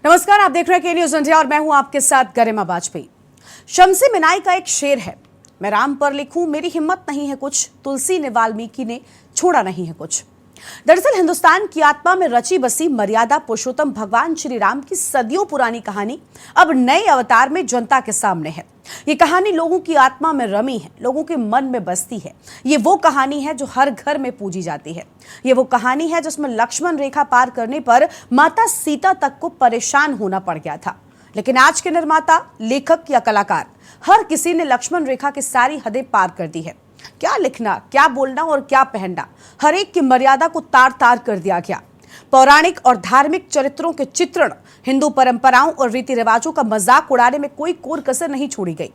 नमस्कार, आप देख रहे हैं के न्यूज इंडिया और मैं हूं आपके साथ गरिमा वाजपेयी। शम्सी मिनाई का एक शेर है, मैं राम पर लिखूं मेरी हिम्मत नहीं है कुछ, तुलसी ने वाल्मीकि ने छोड़ा नहीं है कुछ। दरअसल हिंदुस्तान की आत्मा में रची बसी मर्यादा पुरुषोत्तम भगवान श्री राम की सदियों पुरानी कहानी अब नए अवतार में जनता के सामने है। ये कहानी लोगों की आत्मा में रमी है, लोगों के मन में बसती है। ये वो कहानी है जो हर घर में पूजी जाती है। ये वो कहानी है जिसमें लक्ष्मण रेखा पार करने पर माता सीता तक को परेशान होना पड़ गया था। लेकिन आज के निर्माता, लेखक या कलाकार, हर किसी ने लक्ष्मण रेखा की सारी हदें पार कर दी है। क्या लिखना, क्या बोलना और क्या पहनना, हर एक की मर्यादा को तार तार कर दिया गया। पौराणिक और धार्मिक चरित्रों के चित्रण, हिंदू परंपराओं और रीति रिवाजों का मजाक उड़ाने में कोई कोर कसर नहीं छोड़ी गई।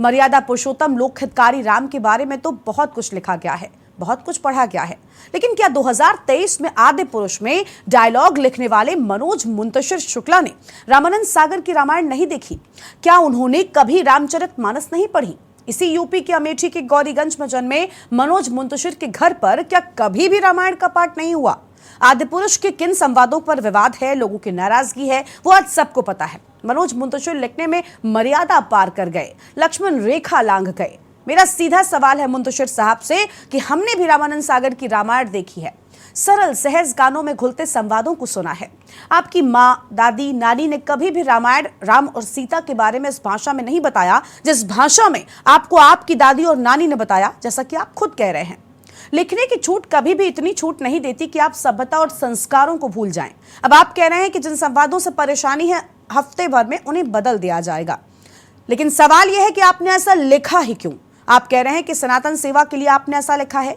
मर्यादा पुरुषोत्तम लोक हितकारी राम के बारे में तो बहुत कुछ लिखा गया है, बहुत कुछ पढ़ा गया है, लेकिन क्या 2023 में आदि पुरुष में डायलॉग लिखने वाले मनोज मुंतशिर शुक्ला ने रामानंद सागर की रामायण नहीं देखी? क्या उन्होंने कभी रामचरितमानस नहीं पढ़ी? इसी यूपी के अमेठी के गौरीगंज में जन्मे मनोज मुंतशिर के घर पर क्या कभी भी रामायण का पाठ नहीं हुआ? आदि पुरुष के किन संवादों पर विवाद है, लोगों की नाराजगी है, वो आज सबको पता है। मनोज मुंतशिर लिखने में मर्यादा पार कर गए, लक्ष्मण रेखा लांघ गए। मेरा सीधा सवाल है मुंतशिर साहब से कि हमने भी रामानंद सागर की रामायण देखी है, सरल सहज गानों में घुलते संवादों को सुना है। आपकी माँ, दादी, नानी ने कभी भी रामायण, राम और सीता के बारे में इस भाषा में नहीं बताया जिस भाषा में आपको आपकी दादी और नानी ने बताया, जैसा कि आप खुद कह रहे हैं। लिखने की छूट कभी भी इतनी छूट नहीं देती कि आप सभ्यता और संस्कारों को भूल जाएं। अब आप कह रहे हैं कि जिन संवादों से परेशानी है हफ्ते भर में उन्हें बदल दिया जाएगा, लेकिन सवाल यह है कि आपने ऐसा लिखा ही क्यों? आप कह रहे हैं कि सनातन सेवा के लिए आपने ऐसा लिखा है।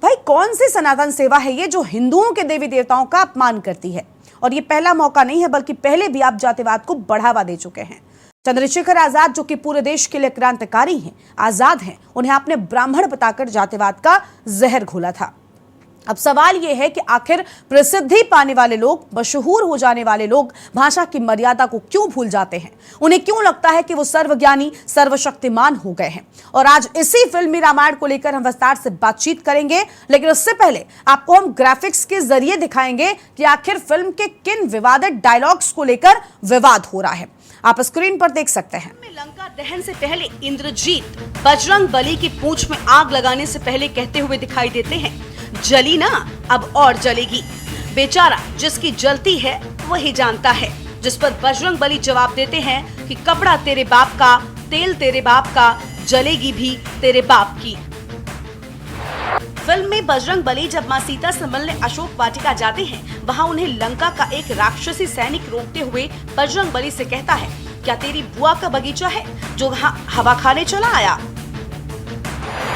भाई, कौन सी सनातन सेवा है ये जो हिंदुओं के देवी देवताओं का अपमान करती है? और ये पहला मौका नहीं है, बल्कि पहले भी आप जातिवाद को बढ़ावा दे चुके हैं। चंद्रशेखर आजाद, जो कि पूरे देश के लिए क्रांतिकारी हैं, आजाद हैं, उन्हें आपने ब्राह्मण बताकर जातिवाद का जहर घोला था। अब सवाल यह है कि आखिर प्रसिद्धि पाने वाले लोग, मशहूर हो जाने वाले लोग भाषा की मर्यादा को क्यों भूल जाते हैं? उन्हें क्यों लगता है कि वो सर्वज्ञानी, सर्वशक्तिमान हो गए हैं? और आज इसी फिल्मी रामायण को लेकर हम विस्तार से बातचीत करेंगे, लेकिन उससे पहले आपको हम ग्राफिक्स के जरिए दिखाएंगे कि आखिर फिल्म के किन विवादित डायलॉग्स को लेकर विवाद हो रहा है। आप स्क्रीन पर देख सकते हैं। लंका दहन से पहले इंद्रजीत बजरंग बली की पूंछ में आग लगाने से पहले कहते हुए दिखाई देते हैं, जली ना अब और जलेगी। बेचारा जिसकी जलती है वही जानता है। जिस पर बजरंग बली जवाब देते हैं कि कपड़ा तेरे बाप का, तेल तेरे बाप का, जलेगी भी तेरे बाप की। फिल्म में बजरंग बली जब मां सीता से मिलने अशोक वाटिका जाते हैं, वहां उन्हें लंका का एक राक्षसी सैनिक रोकते हुए बजरंग बली से कहता है, क्या तेरी बुआ का बगीचा है जो हवा खाने चला आया?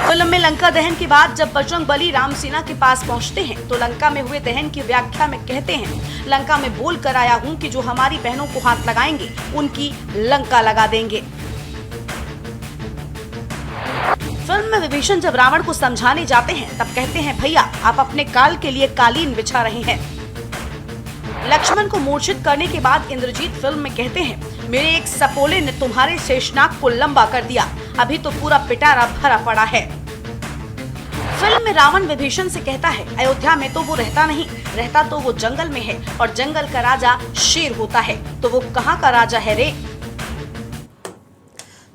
फिल्म में लंका दहन के बाद जब बजरंग बली राम सेना के पास पहुंचते हैं तो लंका में हुए दहन की व्याख्या में कहते हैं, लंका में बोल कर आया हूं कि जो हमारी बहनों को हाथ लगाएंगे उनकी लंका लगा देंगे। फिल्म में विभीषण जब रावण को समझाने जाते हैं तब कहते हैं, भैया आप अपने काल के लिए कालीन बिछा रहे हैं। लक्ष्मण को मूर्छित करने के बाद इंद्रजीत फिल्म में कहते हैं, मेरे एक सपोले ने तुम्हारे शेषनाग को लंबा कर दिया, अभी तो पूरा पिटारा भरा पड़ा है। फिल्म में रावण विभीषण से कहता है, अयोध्या में तो वो रहता नहीं, रहता तो वो जंगल में है और जंगल का राजा शेर होता है, तो वो कहाँ का राजा है रे?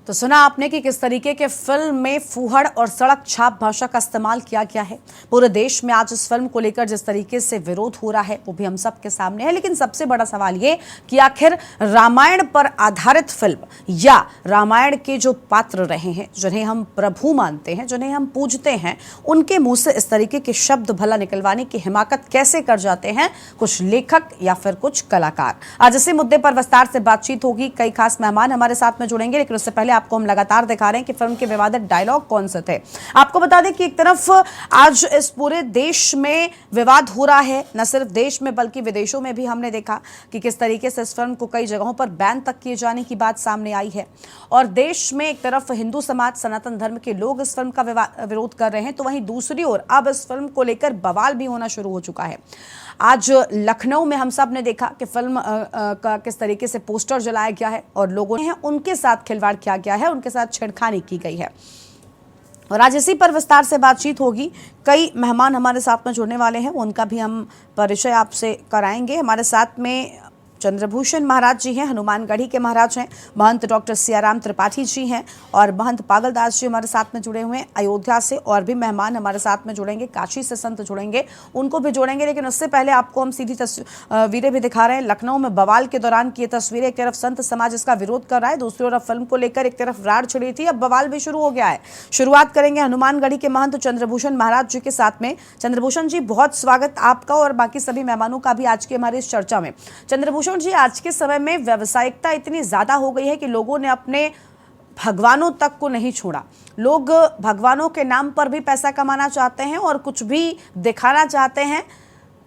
तो सुना आपने कि किस तरीके के फिल्म में फूहड़ और सड़क छाप भाषा का इस्तेमाल किया गया है। पूरे देश में आज इस फिल्म को लेकर जिस तरीके से विरोध हो रहा है वो भी हम सब के सामने है, लेकिन सबसे बड़ा सवाल ये कि आखिर रामायण पर आधारित फिल्म या रामायण के जो पात्र रहे हैं, जिन्हें हम प्रभु मानते हैं, जिन्हें हम पूजते हैं, उनके मुंह से इस तरीके के शब्द भला निकलवाने की हिमाकत कैसे कर जाते हैं कुछ लेखक या फिर कुछ कलाकार? आज इसी मुद्दे पर विस्तार से बातचीत होगी। कई खास मेहमान हमारे साथ में जुड़ेंगे, लेकिन उससे पहले आपको हम लगातार दिखा रहे हैं कि फिल्म के विवादित डायलॉग कौन से थे। आपको बता दें कि एक तरफ आज इस पूरे देश में विवाद हो रहा है, न सिर्फ देश में बल्कि विदेशों में भी हमने देखा कि किस तरीके से इस फिल्म को कई जगहों पर बैन तक किए जाने की बात सामने आई है। और देश में एक तरफ हिंदू समाज, सनातन धर्म के लोग इस फिल्म का विरोध कर रहे हैं, तो वहीं दूसरी ओर अब इस फिल्म को लेकर बवाल भी होना शुरू हो चुका है। आज लखनऊ में हम सब ने देखा कि फिल्म का किस तरीके से पोस्टर जलाया गया है और लोगों ने उनके साथ खिलवाड़ किया गया है, उनके साथ छेड़खानी की गई है। और आज इसी पर विस्तार से बातचीत होगी। कई मेहमान हमारे साथ में जुड़ने वाले हैं, उनका भी हम परिचय आपसे कराएंगे। हमारे साथ में चंद्रभूषण महाराज जी हैं, हनुमानगढ़ी के महाराज हैं, महंत डॉक्टर सियाराम त्रिपाठी जी हैं और महंत पागलदास जी हमारे साथ में जुड़े हुए हैं। अयोध्या से और भी मेहमान हमारे साथ में जुड़ेंगे, काशी से संत जुड़ेंगे, उनको भी जोड़ेंगे। लेकिन उससे पहले आपको हम सीधी तस्वीरें भी दिखा रहे हैं। लखनऊ में बवाल के दौरान की तस्वीरें, एक तरफ संत समाज इसका विरोध कर रहा है, दूसरी तरफ फिल्म को लेकर एक तरफ राड़ छिड़ी थी, अब बवाल भी शुरू हो गया है। शुरुआत करेंगे हनुमानगढ़ी के महंत चंद्रभूषण महाराज जी के साथ में। चंद्रभूषण जी, बहुत स्वागत आपका और बाकी सभी मेहमानों का भी आज की हमारी इस चर्चा में। चंद्रभूषण जी, आज के समय में व्यावसायिकता इतनी ज्यादा हो गई है कि लोगों ने अपने भगवानों तक को नहीं छोड़ा। लोग भगवानों के नाम पर भी पैसा कमाना चाहते हैं और कुछ भी दिखाना चाहते हैं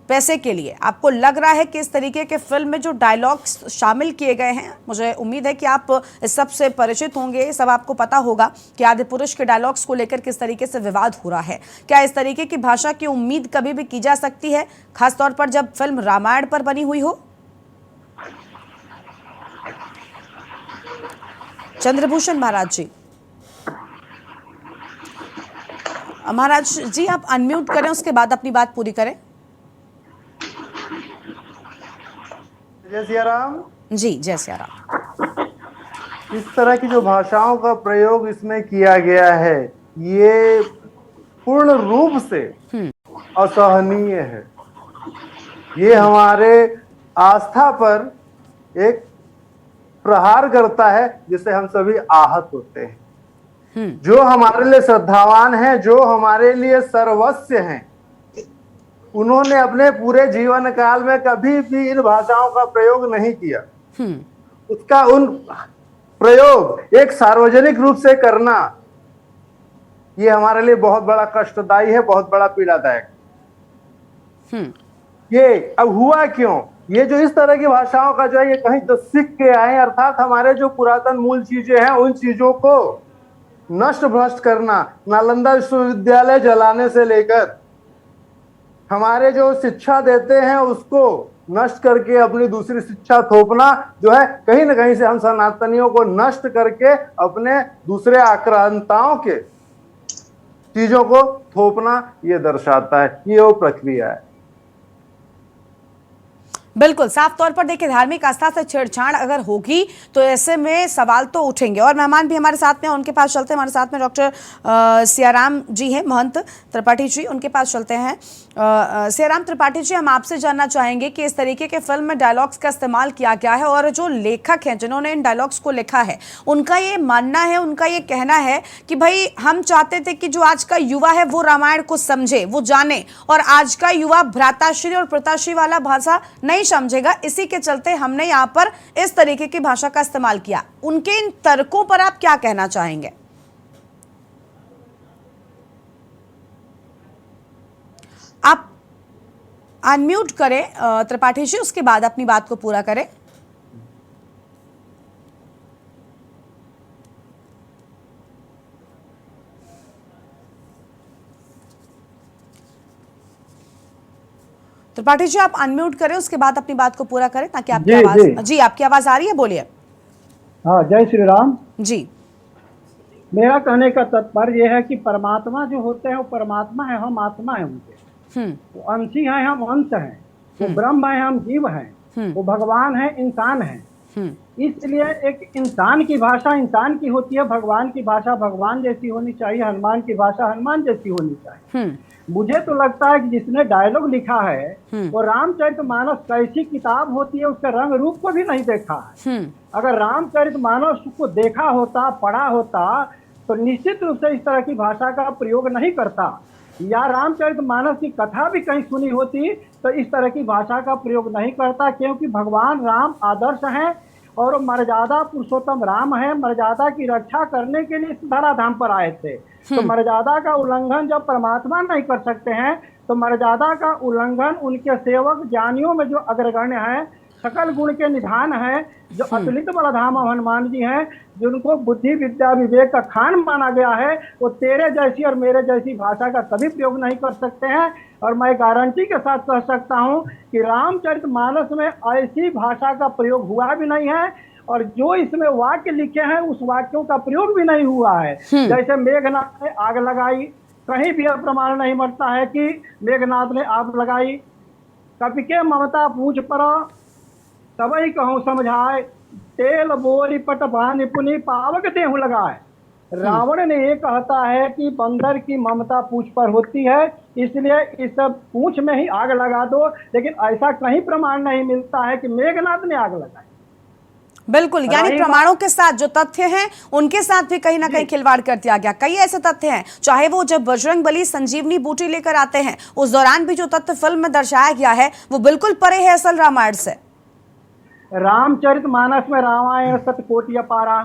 पैसे के लिए। आपको लग रहा है कि इस तरीके के फिल्म में जो डायलॉग्स शामिल किए गए हैं, मुझे उम्मीद है कि आप इस सब से परिचित होंगे, सब आपको पता होगा कि आदि पुरुष के डायलॉग्स को लेकर किस तरीके से विवाद हो रहा है। क्या इस तरीके की भाषा की उम्मीद कभी भी की जा सकती है, खासतौर पर जब फिल्म रामायण पर बनी हुई हो? चंद्रभूषण महाराज जी, महाराज जी आप अनम्यूट करें, उसके बाद अपनी बात पूरी करें। जय सिया राम जी, जय सिया राम। इस तरह की जो भाषाओं का प्रयोग इसमें किया गया है, ये पूर्ण रूप से असहनीय है। ये हमारे आस्था पर एक प्रहार करता है, जिससे हम सभी आहत होते हैं। जो हमारे लिए श्रद्धावान हैं, जो हमारे लिए सर्वस्व हैं, उन्होंने अपने पूरे जीवन काल में कभी भी इन भाषाओं का प्रयोग नहीं किया। उसका उन प्रयोग एक सार्वजनिक रूप से करना, ये हमारे लिए बहुत बड़ा कष्टदायी है, बहुत बड़ा पीड़ादायक। ये अब हुआ क्यों? ये जो इस तरह की भाषाओं का जो है, ये कहीं तो सीख के आए, अर्थात हमारे जो पुरातन मूल चीजें हैं, उन चीजों को नष्ट भ्रष्ट करना। नालंदा विश्वविद्यालय जलाने से लेकर हमारे जो शिक्षा देते हैं उसको नष्ट करके अपनी दूसरी शिक्षा थोपना, जो है कहीं ना कहीं से हम सनातनियों को नष्ट करके अपने दूसरे आक्रांताओं के चीजों को थोपना, ये दर्शाता है, ये वो प्रक्रिया है। बिल्कुल साफ तौर पर देखिए, धार्मिक आस्था से छेड़छाड़ अगर होगी तो ऐसे में सवाल तो उठेंगे। और मेहमान भी हमारे साथ में, उनके पास चलते हैं। हमारे साथ में डॉक्टर सियाराम जी हैं, महंत त्रिपाठी जी, उनके पास चलते हैं। सियाराम त्रिपाठी जी, हम आपसे जानना चाहेंगे कि इस तरीके के फिल्म में डायलॉग्स का इस्तेमाल किया गया है और जो लेखक हैं जिन्होंने इन डायलॉग्स को लिखा है, उनका ये मानना है, उनका ये कहना है कि भाई हम चाहते थे कि जो आज का युवा है वो रामायण को समझे, वो जाने, और आज का युवा भ्राताश्री और पिताश्री वाला भाषा नहीं समझेगा, इसी के चलते हमने यहाँ पर इस तरीके की भाषा का इस्तेमाल किया। उनके इन तर्कों पर आप क्या कहना चाहेंगे? आप अनम्यूट करें त्रिपाठी जी, उसके बाद अपनी बात को पूरा करें। त्रिपाठी जी, आप अनम्यूट करें, उसके बाद अपनी बात को पूरा करें ताकि आपकी आवाज जी आपकी आवाज आ रही है, बोलिए। हाँ, जय श्री राम जी। मेरा कहने का तात्पर्य यह है कि परमात्मा जो होते हैं वो परमात्मा है, हम आत्मा है उनके। वो अंशी हैं, हम अंश हैं। वो ब्रह्म है, हम जीव हैं। वो भगवान है, इंसान है। इसलिए एक इंसान की भाषा इंसान की होती है, भगवान की भाषा भगवान जैसी होनी चाहिए, हनुमान की भाषा हनुमान जैसी होनी चाहिए। मुझे तो लगता है कि जिसने डायलॉग लिखा है वो रामचरितमानस कैसी किताब होती है उसका रंग रूप को भी नहीं देखा है। अगर रामचरितमानस को देखा होता, पढ़ा होता, तो निश्चित रूप से इस तरह की भाषा का प्रयोग नहीं करता। या रामचरितमानस की कथा भी कहीं सुनी होती तो इस तरह की भाषा का प्रयोग नहीं करता, क्योंकि भगवान राम आदर्श हैं और मर्यादा पुरुषोत्तम राम है। मर्यादा की रक्षा करने के लिए इस धराधाम पर आए थे। तो मर्यादा का उल्लंघन जब परमात्मा नहीं कर सकते हैं, तो मर्यादा का उल्लंघन उनके सेवक ज्ञानियों में जो अग्रगण्य है, सकल गुण के निधान है, जो अतुलित बलधाम हनुमान जी हैं, जिनको बुद्धि विद्या विवेक का खान माना गया है, वो तेरे जैसी और मेरे जैसी भाषा का कभी प्रयोग नहीं कर सकते हैं। और मैं गारंटी के साथ कह सकता हूं कि रामचरितमानस में ऐसी भाषा का प्रयोग हुआ भी नहीं है, और जो इसमें वाक्य लिखे हैं उस वाक्यों का प्रयोग भी नहीं हुआ है। जैसे मेघनाथ ने आग लगाई, कहीं भी प्रमाण नहीं मिलता है कि मेघनाथ ने आग लगाई। कपि के ममता पूछ पर सबई कहूँ समझाए, तेल बोरी पटवा निपुनी पावक देहु लगाए। रावण ने ये कहता है कि बंदर की ममता पूंछ पर होती है, इसलिए इस पूंछ में ही आग लगा दो, लेकिन ऐसा कहीं प्रमाण नहीं मिलता है कि मेघनाथ ने आग लगाई। बिल्कुल, यानी प्रमाणों के साथ जो तथ्य हैं उनके साथ भी कहीं ना कहीं खिलवाड़ कर दिया गया। कई ऐसे तथ्य हैं, चाहे वो जब बजरंग बली संजीवनी बूटी लेकर आते हैं उस दौरान भी जो तथ्य फिल्म में दर्शाया गया है वो बिल्कुल परे है असल रामायण से। रामचरितमानस में रामायण सतकोटि अपारा,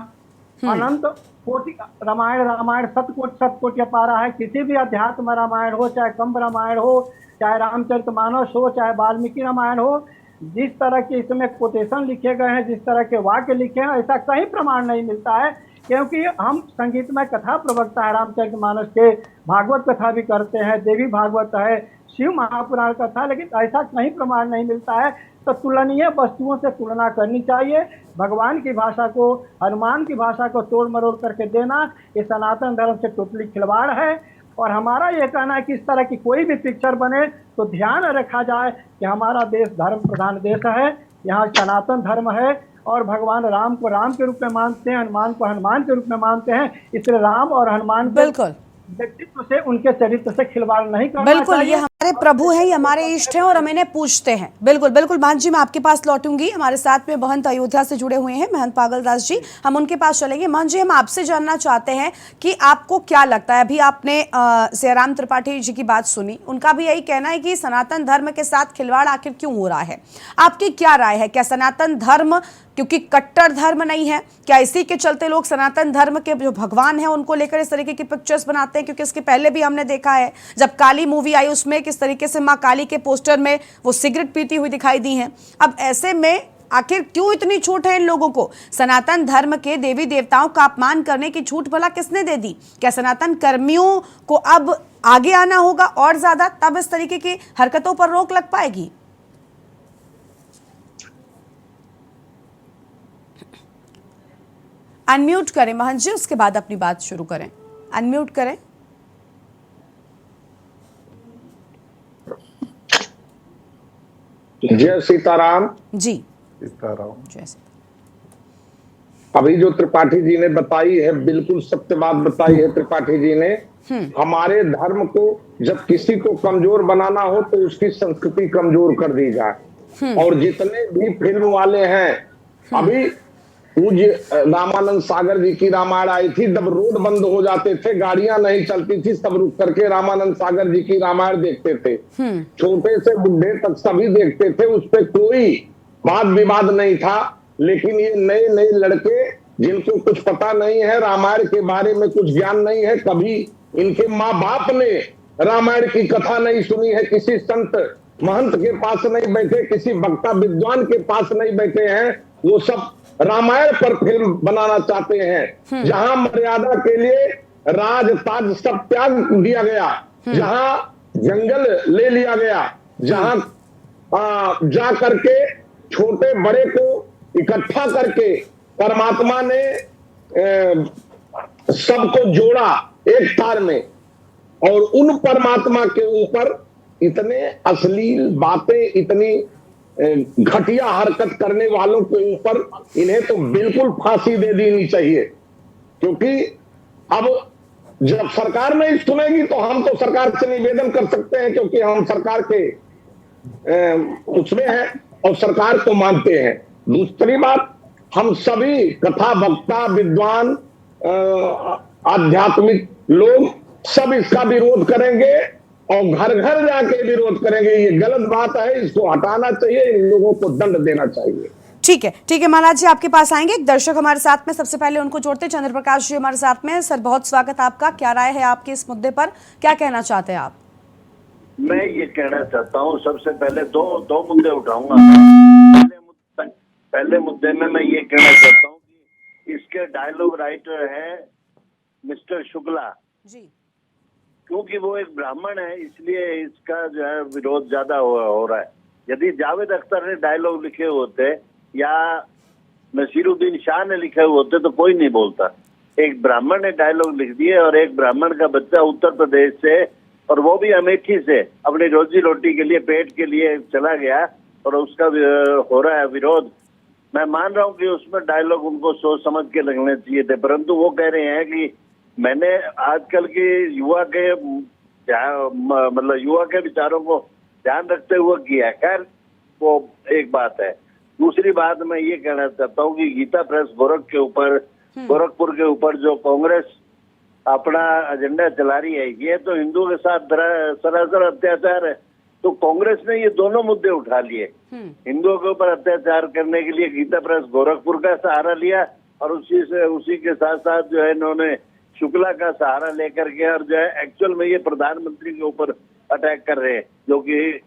अनंत कोटि रामायण सतकोटि अपारा है। किसी भी अध्यात्म रामायण हो, चाहे कंब रामायण हो, चाहे रामचरितमानस हो, चाहे वाल्मीकि रामायण हो, जिस तरह के इसमें कोटेशन लिखे गए हैं, जिस तरह के वाक्य लिखे हैं, ऐसा कहीं प्रमाण नहीं मिलता है। क्योंकि हम संगीतमय कथा प्रवक्ता है रामचरितमानस के, भागवत कथा भी करते हैं, देवी भागवत है, शिव महापुराण कथा, लेकिन ऐसा कहीं प्रमाण नहीं मिलता है। तो तुलनीय वस्तुओं से तुलना करनी चाहिए। भगवान की भाषा को, हनुमान की भाषा को तोड़ मरोड़ करके देना, ये सनातन धर्म से टोटली खिलवाड़ है। और हमारा ये कहना है कि इस तरह की कोई भी पिक्चर बने तो ध्यान रखा जाए कि हमारा देश धर्म प्रधान देश है, यहाँ सनातन धर्म है, और भगवान राम को राम के रूप में मानते हैं, हनुमान को हनुमान के रूप में मानते हैं। इसलिए राम और हनुमान बिल्कुल व्यक्तित्व से, उनके चरित्र से खिलवाड़ नहीं करना बिल्कुल चाहिए। ये हमारे प्रभु हैं, ये हमारे इष्ट हैं और हम इन्हें पूजते हैं। बिल्कुल बिल्कुल महंत जी, मैं आपके पास लौटूंगी। हमारे साथ में महंत अयोध्या से जुड़े हुए हैं महंत पागलदास जी, हम उनके पास चलेंगे। महंत जी, हम आपसे जानना चाहते हैं कि आपको क्या लगता है, अभी आपने सियाराम त्रिपाठी जी की बात सुनी, उनका भी यही कहना है कि सनातन धर्म के साथ खिलवाड़ आखिर क्यों हो रहा है। आपकी क्या राय है? क्या सनातन धर्म क्योंकि कट्टर धर्म नहीं है, क्या इसी के चलते लोग सनातन धर्म के जो भगवान हैं उनको लेकर इस तरीके की पिक्चर्स बनाते हैं? क्योंकि इसके पहले भी हमने देखा है जब काली मूवी आई उसमें किस तरीके से माँ काली के पोस्टर में वो सिगरेट पीती हुई दिखाई दी हैं। अब ऐसे में आखिर क्यों इतनी छूट है इन लोगों को? सनातन धर्म के देवी देवताओं का अपमान करने की छूट भला किसने दे दी? क्या सनातन कर्मियों को अब आगे आना होगा और ज्यादा, तब इस तरीके की हरकतों पर रोक लग पाएगी? अनम्यूट करें महंत जी, उसके बाद अपनी बात शुरू करें। अनम्यूट करें। जय सीताराम जी सीताराम। जय अभी जो त्रिपाठी जी ने बताई है बिल्कुल सत्य बात बताई है त्रिपाठी जी ने। हमारे धर्म को जब किसी को कमजोर बनाना हो तो उसकी संस्कृति कमजोर कर दी जाए। और जितने भी फिल्म वाले हैं, अभी पूज्य रामानंद सागर जी की रामायण आई थी, जब रोड बंद हो जाते थे, गाड़ियां नहीं चलती थी, सब रुक करके रामानंद सागर जी की रामायण देखते थे। छोटे से बुढ़े तक सभी देखते थे, उस पर कोई वाद विवाद नहीं था। लेकिन ये नए नए लड़के जिनको कुछ पता नहीं है, रामायण के बारे में कुछ ज्ञान नहीं है, कभी इनके माँ बाप ने रामायण की कथा नहीं सुनी है, किसी संत महंत के पास नहीं बैठे, किसी वक्ता विद्वान के पास नहीं बैठे हैं, वो सब रामायण पर फिल्म बनाना चाहते हैं। जहां मर्यादा के लिए राज ताज सब त्याग दिया गया, जहां जंगल ले लिया गया, जहां जा करके छोटे बड़े को इकट्ठा करके परमात्मा ने सबको जोड़ा एक तार में, और उन परमात्मा के ऊपर इतने अश्लील बातें, इतनी घटिया हरकत करने वालों के ऊपर इन्हें तो बिल्कुल फांसी दे देनी चाहिए। क्योंकि अब जब सरकार नहीं सुनेगी तो हम तो सरकार से निवेदन कर सकते हैं, क्योंकि हम सरकार के उसमें हैं और सरकार को मानते हैं। दूसरी बात, हम सभी कथा वक्ता विद्वान आध्यात्मिक लोग सब इसका विरोध करेंगे और घर घर जाके विरोध करेंगे। ये गलत बात है, इसको हटाना चाहिए, इन लोगों को दंड देना चाहिए। ठीक है महाराज जी, आपके पास आएंगे। एक दर्शक हमारे साथ में, सबसे पहले उनको जोड़ते। चंद्र प्रकाश जी हमारे साथ में। सर बहुत स्वागत आपका। क्या राय है आपकी इस मुद्दे पर, क्या कहना चाहते हैं आप? मैं ये कहना चाहता हूँ, सबसे पहले दो मुद्दे उठाऊंगा। पहले मुद्दे में मैं ये कहना चाहता हूँ कि इसके डायलॉग राइटर है मिस्टर शुक्ला जी, क्योंकि वो एक ब्राह्मण है, इसलिए इसका जो है विरोध ज्यादा हो रहा है। यदि जावेद अख्तर ने डायलॉग लिखे होते या नसीरुद्दीन शाह ने लिखे होते तो कोई नहीं बोलता। एक ब्राह्मण ने डायलॉग लिख दिए, और एक ब्राह्मण का बच्चा उत्तर प्रदेश से, और वो भी अमेठी से, अपनी रोजी रोटी के लिए, पेट के लिए चला गया, और उसका हो रहा है विरोध मैं मान रहा हूँ कि उसमें डायलॉग उनको सोच समझ के लगने चाहिए थे, परंतु वो कह रहे हैं कि मैंने आजकल के युवा के मतलब युवा के विचारों को ध्यान रखते हुए किया है। खैर वो एक बात है। दूसरी बात मैं ये कहना चाहता हूँ कि गीता प्रेस गोरखपुर के ऊपर जो कांग्रेस अपना एजेंडा चला रही है, ये तो हिंदुओं के साथ सरासर अत्याचार है। तो कांग्रेस ने ये दोनों मुद्दे उठा लिए, हिंदुओं के ऊपर अत्याचार करने के लिए गीता प्रेस गोरखपुर का सहारा लिया और उसी के साथ साथ जो है इन्होंने शुक्ला का सहारा लेकर के और जो है एक्चुअल में ये प्रधानमंत्री के ऊपर अटैक कर रहे हैं, जो कि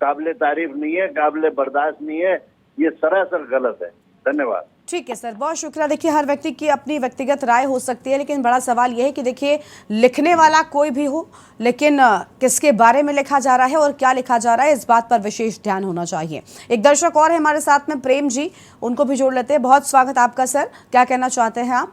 काबिले तारीफ नहीं है, काबिले बर्दाश्त नहीं है, ये सरासर गलत है। धन्यवाद। ठीक है सर, बहुत शुक्रिया। देखिए हर व्यक्ति की अपनी व्यक्तिगत राय हो सकती है, लेकिन बड़ा सवाल यह है कि देखिए लिखने वाला कोई भी हो, लेकिन किसके बारे में लिखा जा रहा है और क्या लिखा जा रहा है, इस बात पर विशेष ध्यान होना चाहिए। एक दर्शक और है हमारे साथ में, प्रेम जी, उनको भी जोड़ लेते हैं। बहुत स्वागत आपका सर, क्या कहना चाहते हैं आप?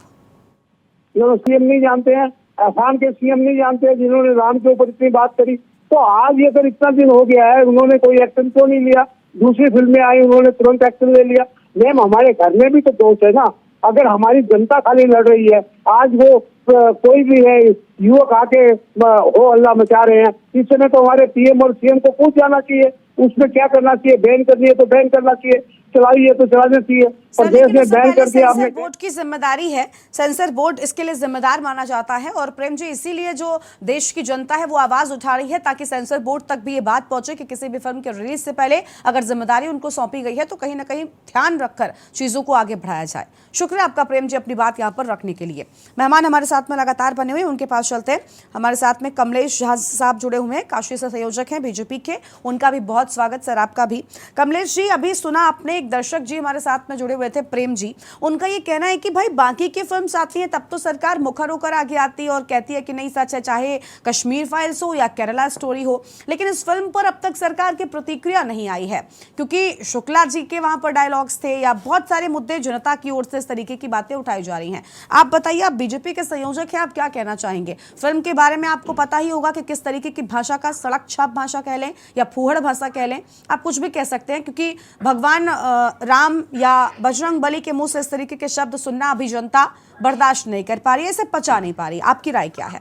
सीएम नहीं जानते हैं, आसाम के सीएम नहीं जानते हैं जिन्होंने राम के ऊपर इतनी बात करी, तो आज ये अगर इतना दिन हो गया है उन्होंने कोई एक्शन क्यों नहीं लिया? दूसरी फिल्में आई उन्होंने तुरंत एक्शन ले लिया। मैम हमारे घर में भी तो दोष है ना, अगर हमारी जनता खाली लड़ रही है, आज वो कोई भी है युवक आके हो अल्लाह मचा रहे हैं, इस समय तो हमारे पीएम और सीएम को पूछ जाना चाहिए उसमें क्या करना चाहिए। बैन करनी है तो बैन करना चाहिए, चलाई है तो चलाना चाहिए। और देश में बैन कर दिया आपने। बोर्ड की जिम्मेदारी है, सेंसर बोर्ड इसके लिए जिम्मेदार माना जाता है। और प्रेम जी, इसीलिए जो देश की जनता है वो आवाज उठा रही है ताकि सेंसर बोर्ड तक भी ये बात पहुंचे कि किसी भी फिल्म के रिलीज से पहले अगर जिम्मेदारी उनको सौंपी गई है तो कहीं ना कहीं ध्यान रखकर चीजों को आगे बढ़ाया जाए। शुक्रिया आपका प्रेम जी अपनी बात यहाँ पर रखने के लिए। मेहमान हमारे साथ में लगातार बने हुए, उनके पास चलते हैं। हमारे साथ में कमलेश झा साहब जुड़े हुए हैं, काशी से संयोजक हैं बीजेपी के, उनका भी बहुत स्वागत सर, आपका भी। कमलेश जी, अभी सुना आपने, एक दर्शक जी हमारे साथ में जुड़े हुए थे, प्रेम जी, उनका ये कहना है कि भाई बाकी की फिल्म्स आती हैं तब तो सरकार मुखर होकर आगे आती है और कहती है कि नहीं सच है, चाहे कश्मीर फाइल्स हो या केरला स्टोरी हो, लेकिन इस फिल्म पर अब तक सरकार की प्रतिक्रिया नहीं आई है, क्योंकि शुक्ला जी के वहां पर डायलॉग्स थे या बहुत सारे मुद्दे जनता की ओर से इस तरीके की बातें उठाई जा रही हैं। आप बताइए, आप बीजेपी के संयोजक हैं, आप क्या कहना चाहेंगे? फिल्म के बारे में आपको पता ही होगा कि किस तरीके की भाषा का, सड़क छाप भाषा कह लें या फूहड़ भाषा कह लें, आप कुछ भी कह सकते हैं, क्योंकि भगवान राम या बजरंग बली के मुंह से इस तरीके के शब्द सुनना अभी जनता बर्दाश्त नहीं कर पा रही है, इसे पचा नहीं पा रही। आपकी राय क्या है?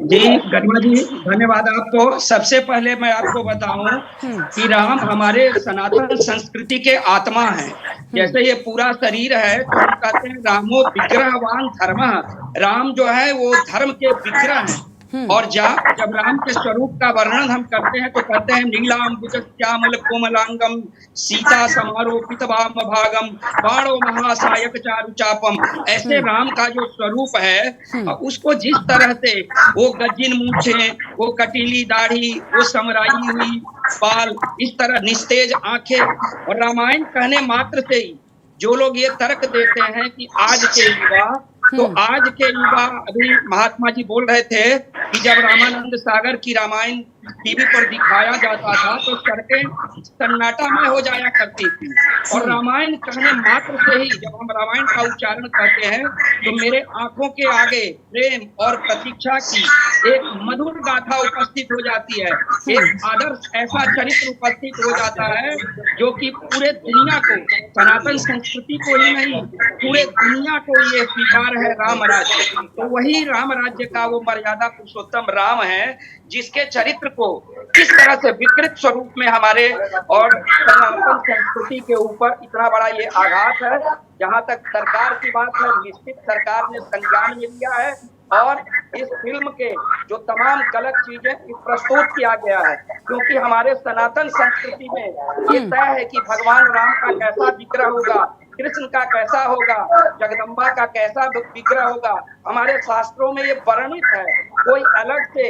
जी गरिमा जी, धन्यवाद आपको। सबसे पहले मैं आपको बताऊं कि राम हमारे सनातन संस्कृति के आत्मा हैं। जैसे ये पूरा शरीर है तो हम कहते हैं रामो विग्रहवान धर्मः, राम जो है वो धर्म के विग्रह हैं। और जब राम के स्वरूप का वर्णन हम करते हैं तो कहते हैं नीलांबुजश्यामल कोमलांगम सीता समारोपित वाम भागम बाणो महासायक चारु चापम। ऐसे राम का जो स्वरूप है उसको जिस तरह से वो गज्जिन मूछे, वो कटीली दाढ़ी, वो समराई हुई बाल, इस तरह निस्तेज आंखें, और रामायण कहने मात्र से ही जो लोग ये तर्क देते हैं कि आज के युवा, तो आज के युवा, अभी महात्मा जी बोल रहे थे कि जब रामानंद सागर की रामायण टीवी पर दिखाया जाता था तो सड़कें सन्नाटामय हो जाया करती थी। और रामायण कहने मात्र से ही जब हम रामायण का उच्चारण करते हैं तो मेरे आंखों के आगे प्रेम और प्रतीक्षा की एक मधुर गाथा उपस्थित हो जाती है, एक आदर्श ऐसा चरित्र उपस्थित हो जाता है जो कि पूरे दुनिया को, सनातन संस्कृति को ही नहीं पूरे दुनिया को ये स्वीकार है राम राज्य। तो वही राम राज्य का वो मर्यादा पुरुषोत्तम राम है जिसके चरित्र को किस तरह से विकृत स्वरूप में हमारे और सनातन संस्कृति के ऊपर इतना बड़ा ये आघात है। जहां तक सरकार की बात है, निश्चित सरकार ने संज्ञान ले लिया है और इस फिल्म के जो तमाम गलत चीजें प्रस्तुत किया गया है, क्योंकि हमारे सनातन संस्कृति में ये तय है कि भगवान राम का कैसा विग्रह होगा, कृष्ण का कैसा होगा, जगदम्बा का कैसा विग्रह होगा, हमारे शास्त्रों में ये वर्णित है। कोई अलग से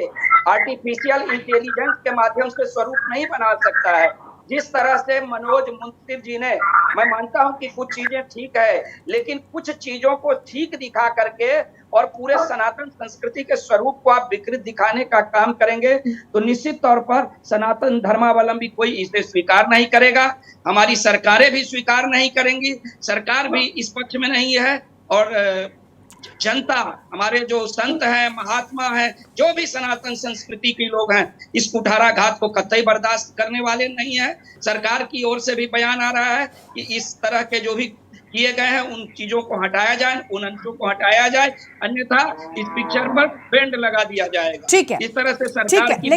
आर्टिफिशियल इंटेलिजेंस के माध्यम से स्वरूप नहीं बना सकता है। जिस तरह से मनोज मुंसिफ जी ने, मैं मानता हूं कि कुछ चीजें ठीक है, लेकिन कुछ चीजों को ठीक दिखा करके और पूरे सनातन संस्कृति के स्वरूप को आप विकृत दिखाने का काम करेंगे तो निश्चित तौर पर सनातन धर्मावलंबी कोई इसे स्वीकार नहीं करेगा, हमारी सरकारें भी स्वीकार नहीं करेंगी, सरकार भी इस पक्ष में नहीं है। और जनता, हमारे जो संत हैं, महात्मा हैं, जो भी सनातन संस्कृति के लोग हैं, इस कुठाराघात को कतई बर्दाश्त करने वाले नहीं है। सरकार की ओर से भी बयान आ रहा है कि इस तरह के जो भी किए गए हैं उन चीजों को हटाया जाए, उन अंशों को हटाया जाए, अन्यथा इस पिक्चर पर बैंड लगा दिया जाएगा। ठीक है, इस तरह से सरकार ठीक है। की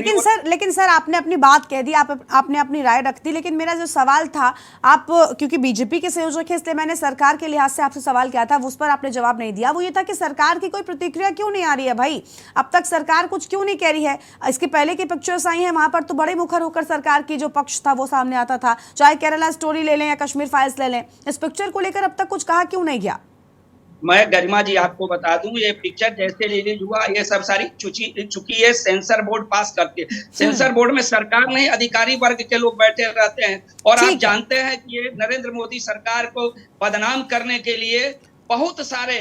लेकिन सर आपने अपनी बात कह दी, आपने अपनी राय रख दी, लेकिन मेरा जो सवाल था, आप क्योंकि बीजेपी के संयोजक है इसलिए मैंने सरकार के लिहाज से आपसे सवाल किया था, उस पर आपने जवाब नहीं दिया। वो ये था कि सरकार की कोई प्रतिक्रिया क्यों नहीं आ रही है भाई, अब तक सरकार कुछ क्यों नहीं कह रही है। इसके पहले की पिक्चर्स आई हैं, वहां पर तो बड़े मुखर होकर सरकार की जो पक्ष था वो सामने आता था, चाहे केरला स्टोरी ले लें या कश्मीर फाइल्स ले लें। इस पिक्चर को लेकर अब तक कुछ कहा क्यों नहीं गया? मैं गरिमा जी आपको बता दूं, ये पिक्चर जैसे रिलीज हुआ ये सब सारी चुकी है सेंसर बोर्ड पास करके। सेंसर बोर्ड में सरकार नहीं, अधिकारी वर्ग के लोग बैठे रहते हैं। और आप जानते हैं कि ये नरेंद्र मोदी सरकार को बदनाम करने के लिए बहुत सारे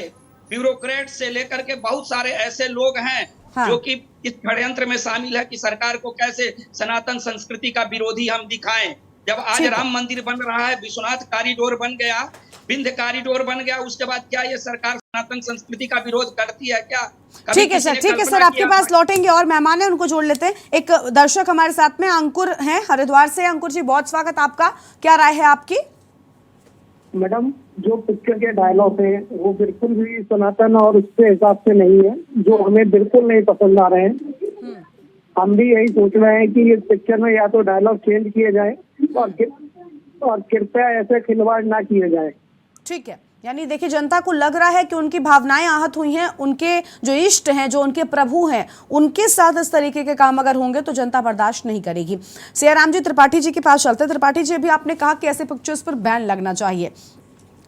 ब्यूरोक्रेट से लेकर के बहुत सारे ऐसे लोग हैं जो कि इस षड्यंत्र में शामिल है कि सरकार को कैसे सनातन संस्कृति का विरोधी हम दिखाएं। जब आज राम मंदिर बन रहा है, विश्वनाथ कॉरिडोर बन गया, विंध्य कॉरिडोर बन गया, उसके बाद क्या ये सरकार सनातन संस्कृति का विरोध करती है क्या? ठीक है सर, आपके पास लौटेंगे और मेहमान है उनको जोड़ लेते हैं। एक दर्शक हमारे साथ में अंकुर हैं हरिद्वार से। अंकुर जी बहुत स्वागत आपका, क्या राय है आपकी? मैडम, जो पिक्चर के डायलॉग है वो बिल्कुल भी सनातन और उसके हिसाब से नहीं है, जो हमें बिल्कुल नहीं पसंद आ रहे हैं। हम भी यही सोच रहे हैं कि इस पिक्चर में या तो डायलॉग चेंज किए जाए और कृपया ऐसे खिलवाड़ ना किए जाए। ठीक है, यानी देखिए जनता को लग रहा है कि उनकी भावनाएं आहत हुई हैं, उनके जो इष्ट हैं, जो उनके प्रभु हैं, उनके साथ इस तरीके के काम अगर होंगे तो जनता बर्दाश्त नहीं करेगी। सियाराम जी त्रिपाठी जी के पास चलते हैं। त्रिपाठी जी, अभी आपने कहा कि ऐसे पिक्चर्स पर बैन लगना चाहिए,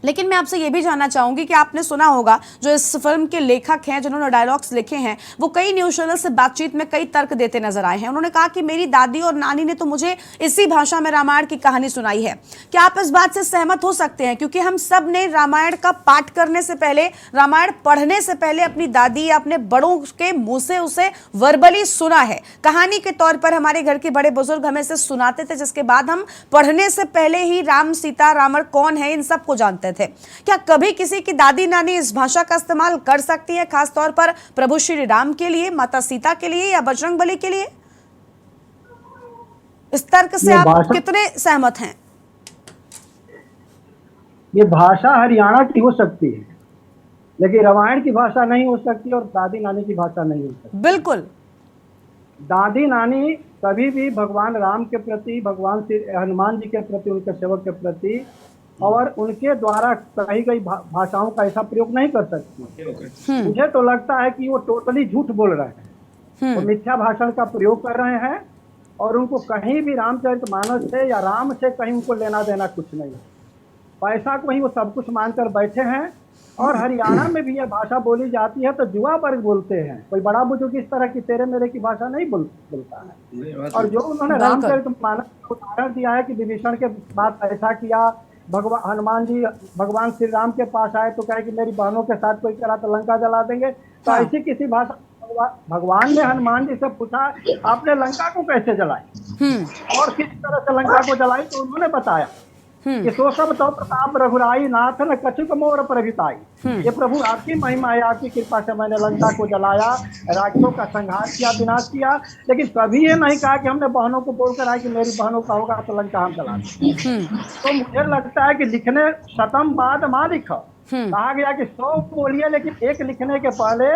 लेकिन मैं आपसे ये भी जानना चाहूंगी कि आपने सुना होगा जो इस फिल्म के लेखक हैं, जिन्होंने डायलॉग्स लिखे हैं, वो कई न्यूज चैनल से बातचीत में कई तर्क देते नजर आए हैं। उन्होंने कहा कि मेरी दादी और नानी ने तो मुझे इसी भाषा में रामायण की कहानी सुनाई है। क्या आप इस बात से सहमत हो सकते हैं? क्योंकि हम सब ने रामायण का पाठ करने से पहले, रामायण पढ़ने से पहले अपनी दादी या अपने बड़ों के मुंह से उसे वर्बली सुना है, कहानी के तौर पर हमारे घर के बड़े बुजुर्ग हमें इसे सुनाते थे, जिसके बाद हम पढ़ने से पहले ही राम, सीता, रावण कौन है इन सबको जानते थे। क्या कभी किसी की दादी नानी इस भाषा का इस्तेमाल कर सकती है, खास तौर पर प्रभु श्री राम के लिए, माता सीता के लिए या बजरंगबली के लिए? इस तर्क से आप कितने सहमत हैं? ये भाषा हरियाणा की हो सकती है, लेकिन रामायण की भाषा नहीं हो सकती और दादी नानी की भाषा नहीं हो सकती। बिल्कुल, दादी नानी कभी भी भगवान राम के प्रति, भगवान श्री हनुमान जी के प्रति, उनके सेवक के प्रति और उनके द्वारा कही गई भाषाओं का ऐसा प्रयोग नहीं कर सकती। मुझे तो लगता है कि वो टोटली झूठ बोल रहे हैं, वो मिथ्या भाषण का प्रयोग कर रहे हैं और उनको कहीं भी रामचरितमानस से या राम से कहीं उनको लेना देना कुछ नहीं है। पैसा को ही वो सब कुछ मानकर बैठे हैं। और हरियाणा में भी यह भाषा बोली जाती है तो युवा वर्ग बोलते हैं, कोई बड़ा बुजुर्ग इस तरह की तेरे मेरे की भाषा नहीं बोलता है। और जो उन्होंने रामचरितमानस को उदाहरण दिया है कि विभीषण के बाद ऐसा किया, भगवान हनुमान जी भगवान श्री राम के पास आए तो कहे कि मेरी बहनों के साथ कोई करा तो लंका जला देंगे। तो ऐसी किसी भाषा, भगवान ने हनुमान जी से पूछा आपने लंका को कैसे जलाई और किस तरह से लंका को जलाई, तो उन्होंने बताया कि सो सब तो प्रताप रघुराई नाथ न कछुक मोर प्रभिताई। ये प्रभु आपकी महिमा है, आपकी कृपा से मैंने लंका को जलाया, राक्षसों का संहार किया, विनाश किया। लेकिन कभी ये नहीं कहा कि हमने बहनों को बोलकर आए कि मेरी बहनों का होगा तो लंका हम जला दें। तो मुझे लगता है कि लिखने शतम बाद माँ लिखो, कहा गया कि 100 बोलिए लेकिन एक लिखने के पहले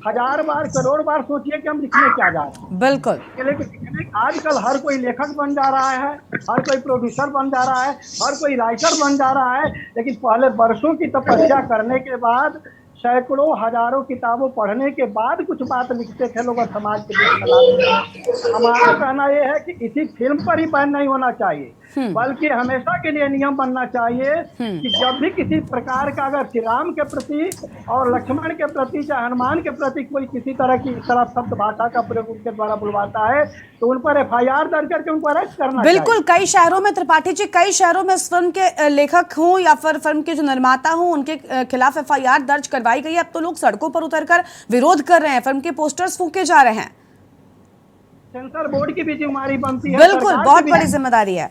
1000 बार करोड़ बार सोचिए कि हम लिखने क्या जा रहे हैं। बिल्कुल, लेकिन आजकल हर कोई लेखक बन जा रहा है, हर कोई प्रोड्यूसर बन जा रहा है, हर कोई राइटर बन जा रहा है। लेकिन पहले वर्षों की तपस्या करने के बाद, सैकड़ों हजारों किताबों पढ़ने के बाद कुछ बात लिखते थे लोग और समाज के बीच में लाते। हमारा कहना यह है कि इसी फिल्म पर ही बैन नहीं होना चाहिए, बल्कि हमेशा के लिए नियम बनना चाहिए कि जब भी किसी प्रकार का अगर श्री राम के प्रति और लक्ष्मण के प्रति चाहे हनुमान के प्रति कोई किसी तरह की इस तरह शब्द भाषा का प्रयोग उनके द्वारा बुलवाता है तो उन पर FIR दर्ज करके उनको अरेस्ट करना बिल्कुल। कई शहरों में त्रिपाठी जी, कई शहरों में इस फिल्म के लेखक हों या फिर फिल्म के जो निर्माता हों उनके खिलाफ FIR दर्ज करवाई गई है। अब तो लोग सड़कों पर उतरकर विरोध कर रहे हैं, फिल्म के पोस्टर्स फूके जा रहे हैं। सेंसर बोर्ड की भी जिम्मेदारी बनती है, बिल्कुल, बहुत बड़ी जिम्मेदारी है।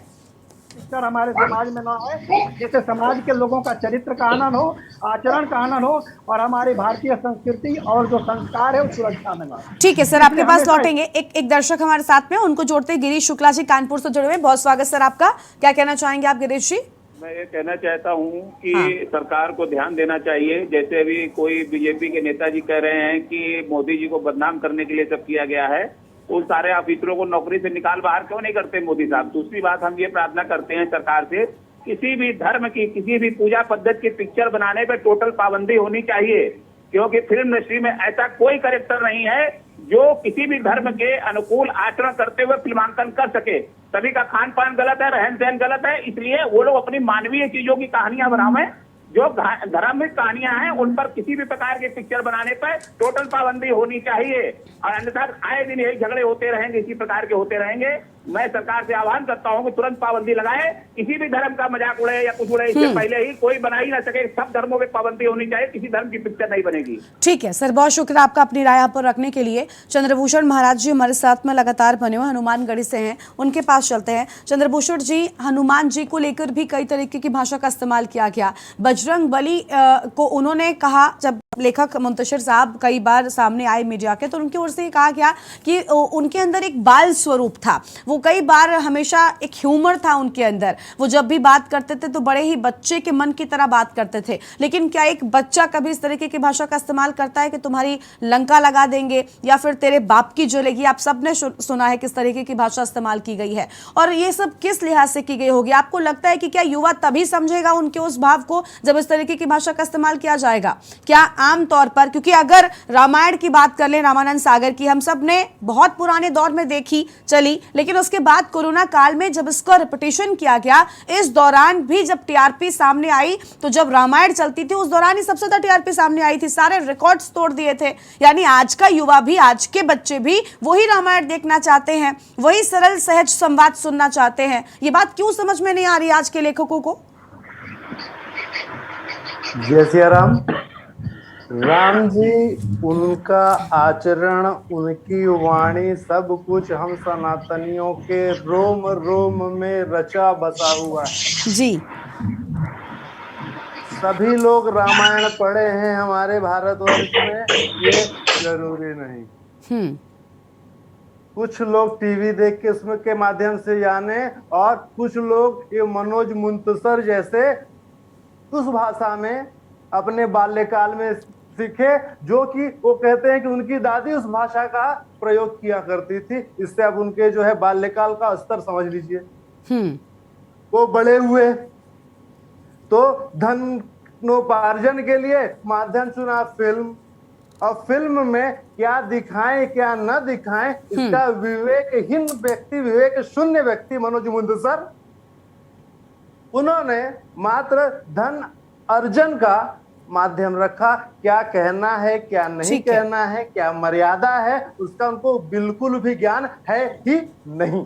संस्कार हमारे समाज में ना है, जैसे समाज के लोगों का चरित्र का आनंद हो, आचरण का आनंद हो, और हमारी भारतीय संस्कृति और जो संस्कार है वो सुरक्षा में ना। ठीक है सर, आपके पास लौटेंगे। एक दर्शक हमारे साथ में, उनको जोड़ते हैं। गिरीश शुक्ला जी कानपुर से जुड़े हुए, बहुत स्वागत सर आपका। क्या कहना चाहेंगे आप गिरीश जी? मैं ये कहना चाहता हूँ कि सरकार को ध्यान देना चाहिए। जैसे अभी कोई बीजेपी के नेताजी कह रहे हैं कि मोदी जी को बदनाम करने के लिए सब किया गया है, उन सारे ऑफिसरों को नौकरी से निकाल बाहर क्यों नहीं करते मोदी साहब? दूसरी बात, हम ये प्रार्थना करते हैं सरकार से, किसी भी धर्म की किसी भी पूजा पद्धति की पिक्चर बनाने पे टोटल पाबंदी होनी चाहिए, क्योंकि फिल्म इंडस्ट्री में ऐसा कोई कैरेक्टर नहीं है जो किसी भी धर्म के अनुकूल आचरण करते हुए फिल्मांकन कर सके। सभी का खान पान गलत है, रहन सहन गलत है, इसलिए वो लोग अपनी मानवीय चीजों की कहानियां बनावे। जो धार्मिक कहानियां हैं उन पर किसी भी प्रकार की पिक्चर बनाने पर टोटल पाबंदी होनी चाहिए, और अन्यथा आए दिन यही झगड़े होते रहेंगे, इसी प्रकार के होते रहेंगे। मैं सरकार से आह्वान करता हूं कि तुरंत पाबंदी लगाए, किसी भी धर्म का मजाक उड़े या कुछ उड़े, इससे पहले ही कोई बना ही ना सके। सब धर्मों पे पाबंदी होनी चाहिए, किसी धर्म की पिक्चर नहीं बनेगी। ठीक है सर, बहुत शुक्रिया आपका अपनी राय यहाँ पर रखने के लिए। चंद्रभूषण महाराज जी हमारे साथ में लगातार बने हुए हनुमानगढ़ी से हैं, उनके पास चलते हैं। चंद्रभूषण जी, हनुमान जी को लेकर भी कई तरीके की भाषा का इस्तेमाल किया गया। बजरंग बली को उन्होंने कहा, जब लेखक मुंतशिर साहब कई बार सामने आए मीडिया के, तो उनकी ओर से कहा गया कि उनके अंदर एक बाल स्वरूप था। वो कई बार हमेशा एक ह्यूमर था उनके अंदर, वो जब भी बात करते थे तो बड़े ही बच्चे के मन की तरह बात करते थे। लेकिन क्या एक बच्चा कभी इस तरीके की भाषा का इस्तेमाल करता है कि तुम्हारी लंका लगा देंगे या फिर तेरे बाप की जलेगी? आप सबने सुना है किस तरीके की भाषा इस्तेमाल की गई है, और ये सब किस लिहाज से की गई होगी? आपको लगता है कि क्या युवा तभी समझेगा उनके उस भाव को जब इस तरीके की भाषा का इस्तेमाल किया जाएगा? क्या आम तौर पर, क्योंकि अगर रामायण की बात कर ले, रामानंद सागर की, हम सब ने बहुत पुराने दौर में देखी चली, लेकिन उसके बाद कोरोना काल में जब इसका रिपीटेशन किया गया, इस दौरान भी जब टीआरपी सामने आई, तो जब रामायण चलती थी उस दौरान ही सबसे ज्यादा टीआरपी सामने आई थी, सारे रिकॉर्ड्स तोड़ दिए थे। यानी आज का युवा भी, आज के बच्चे भी वही रामायण देखना चाहते हैं, वही सरल सहज संवाद सुनना चाहते हैं। ये बात क्यों समझ में नहीं आ रही आज के लेखकों को? जय सिया राम। राम जी, उनका आचरण, उनकी वाणी, सब कुछ हम सनातनियों के रोम रोम में रचा बसा हुआ है जी। सभी लोग रामायण पढ़े हैं हमारे भारतवर्ष में, ये जरूरी नहीं। कुछ लोग टीवी देख के उसमें के माध्यम से जाने, और कुछ लोग ये मनोज मुंतसर जैसे उस भाषा में अपने बाल्यकाल में सीखे, जो कि वो कहते हैं कि उनकी दादी उस भाषा का प्रयोग किया करती थी। इससे अब उनके जो है बाल्यकाल का स्तर समझ लीजिए। वो बड़े हुए तो धनोपार्जन के लिए माध्यम चुना फिल्म, और फिल्म में क्या दिखाएं क्या न दिखाएं, इसका विवेकहीन व्यक्ति, विवेक शून्य व्यक्ति मनोज मुंतसर, उन्होंने मात्र धन अर्जन का माध्यम रखा। क्या कहना है क्या नहीं कहना है, क्या मर्यादा है, उसका उनको बिल्कुल भी ज्ञान है ही नहीं।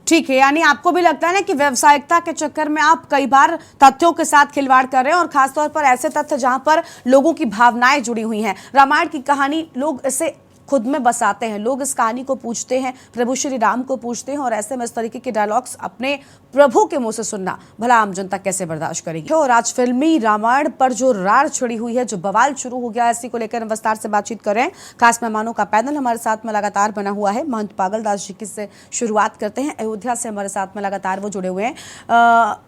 ठीक है, यानी आपको भी लगता है ना कि व्यावसायिकता के चक्कर में आप कई बार तथ्यों के साथ खिलवाड़ कर रहे हैं, और खासतौर पर ऐसे तथ्य जहां पर लोगों की भावनाएं जुड़ी हुई हैं। रामायण की कहानी लोग इसे खुद में बसाते हैं, लोग इस कहानी को पूछते हैं, प्रभु श्री राम को पूछते हैं, और ऐसे में इस तरीके के डायलॉग्स अपने प्रभु के मुंह से सुनना भला आम जनता कैसे बर्दाश्त करेगी? और आज फिल्मी रामायण पर जो रार छिड़ी हुई है, जो बवाल शुरू हो गया है, इसी को लेकर हम विस्तार से बातचीत कर रहे हैं। खास मेहमानों का पैनल हमारे साथ में लगातार बना हुआ है। महंत पागलदास जी की से शुरुआत करते हैं। अयोध्या से हमारे साथ में लगातार वो जुड़े हुए हैं।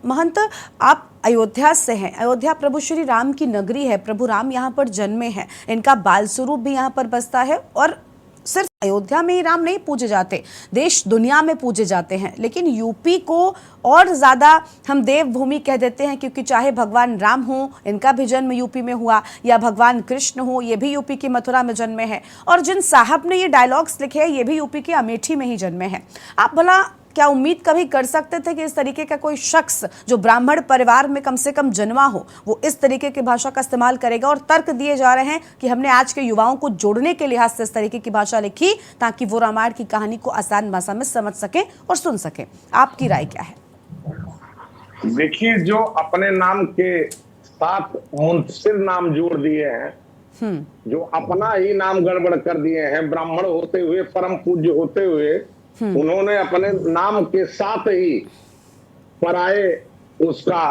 महंत, आप अयोध्या से हैं। अयोध्या प्रभु श्री राम की नगरी है, प्रभु राम यहाँ पर जन्मे हैं, इनका बाल स्वरूप भी यहाँ पर बसता है, और सिर्फ अयोध्या में ही राम नहीं पूजे जाते, देश दुनिया में पूजे जाते हैं। लेकिन यूपी को और ज्यादा हम देवभूमि कह देते हैं, क्योंकि चाहे भगवान राम हो, इनका भी जन्म यूपी में हुआ, या भगवान कृष्ण हो, ये भी यूपी की मथुरा में जन्मे हैं, और जिन साहब ने ये डायलॉग्स लिखे हैं ये भी यूपी के अमेठी में ही जन्मे हैं। आप भला क्या उम्मीद कभी कर सकते थे कि इस तरीके का कोई शख्स जो ब्राह्मण परिवार में कम से कम जन्मा हो, वो इस तरीके की भाषा का इस्तेमाल करेगा? और तर्क दिए जा रहे हैं कि हमने आज के युवाओं को जोड़ने के लिहाज से इस तरीके की भाषा लिखी ताकि वो रामायण की कहानी को आसान भाषा में समझ सकें और सुन सकें। आपकी राय क्या है? देखिए, जो अपने नाम के साथ मुंतसिर नाम जोड़ दिए हैं, जो अपना ही नाम गड़बड़ कर दिए हैं, ब्राह्मण होते हुए, परम पूज्य होते हुए, उन्होंने अपने नाम के साथ ही पराये उसका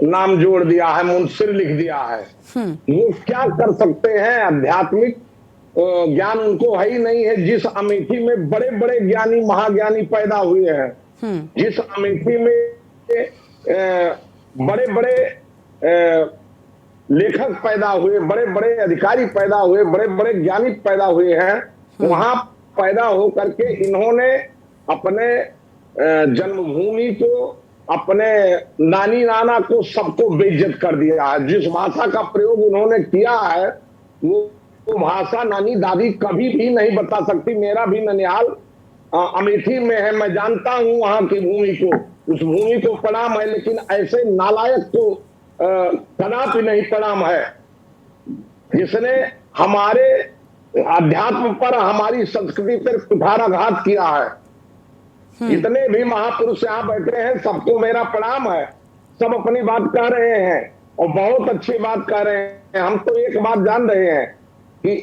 नाम जोड़ दिया है, मुंसिर लिख दिया है। वो क्या कर सकते हैं? आध्यात्मिक ज्ञान उनको है ही नहीं है। जिस अमेठी में बड़े बड़े ज्ञानी महाज्ञानी पैदा हुए हैं, जिस अमेठी में बड़े बड़े लेखक पैदा हुए, बड़े बड़े अधिकारी पैदा हुए, बड़े बड़े ज्ञानी पैदा हुए हैं, वहां पैदा होकर के इन्होंने अपने जन्मभूमि को, अपने नानी नाना को, सबको बेइज्जत कर दिया है। जिस भाषा का प्रयोग उन्होंने किया है वो भाषा नानी दादी कभी भी नहीं बता सकती। मेरा भी ननिहाल अमेठी में है, मैं जानता हूं वहां की भूमि को, उस भूमि को प्रणाम है, लेकिन ऐसे नालायक को कदापि नहीं प्रणाम है जिसने हमारे अध्यात्म पर, हमारी संस्कृति पर कुठाराघात किया है। जितने भी महापुरुष यहाँ बैठे हैं सबको मेरा प्रणाम है। सब अपनी बात कह रहे हैं और बहुत अच्छी बात कह रहे हैं। हम तो एक बात जान रहे हैं कि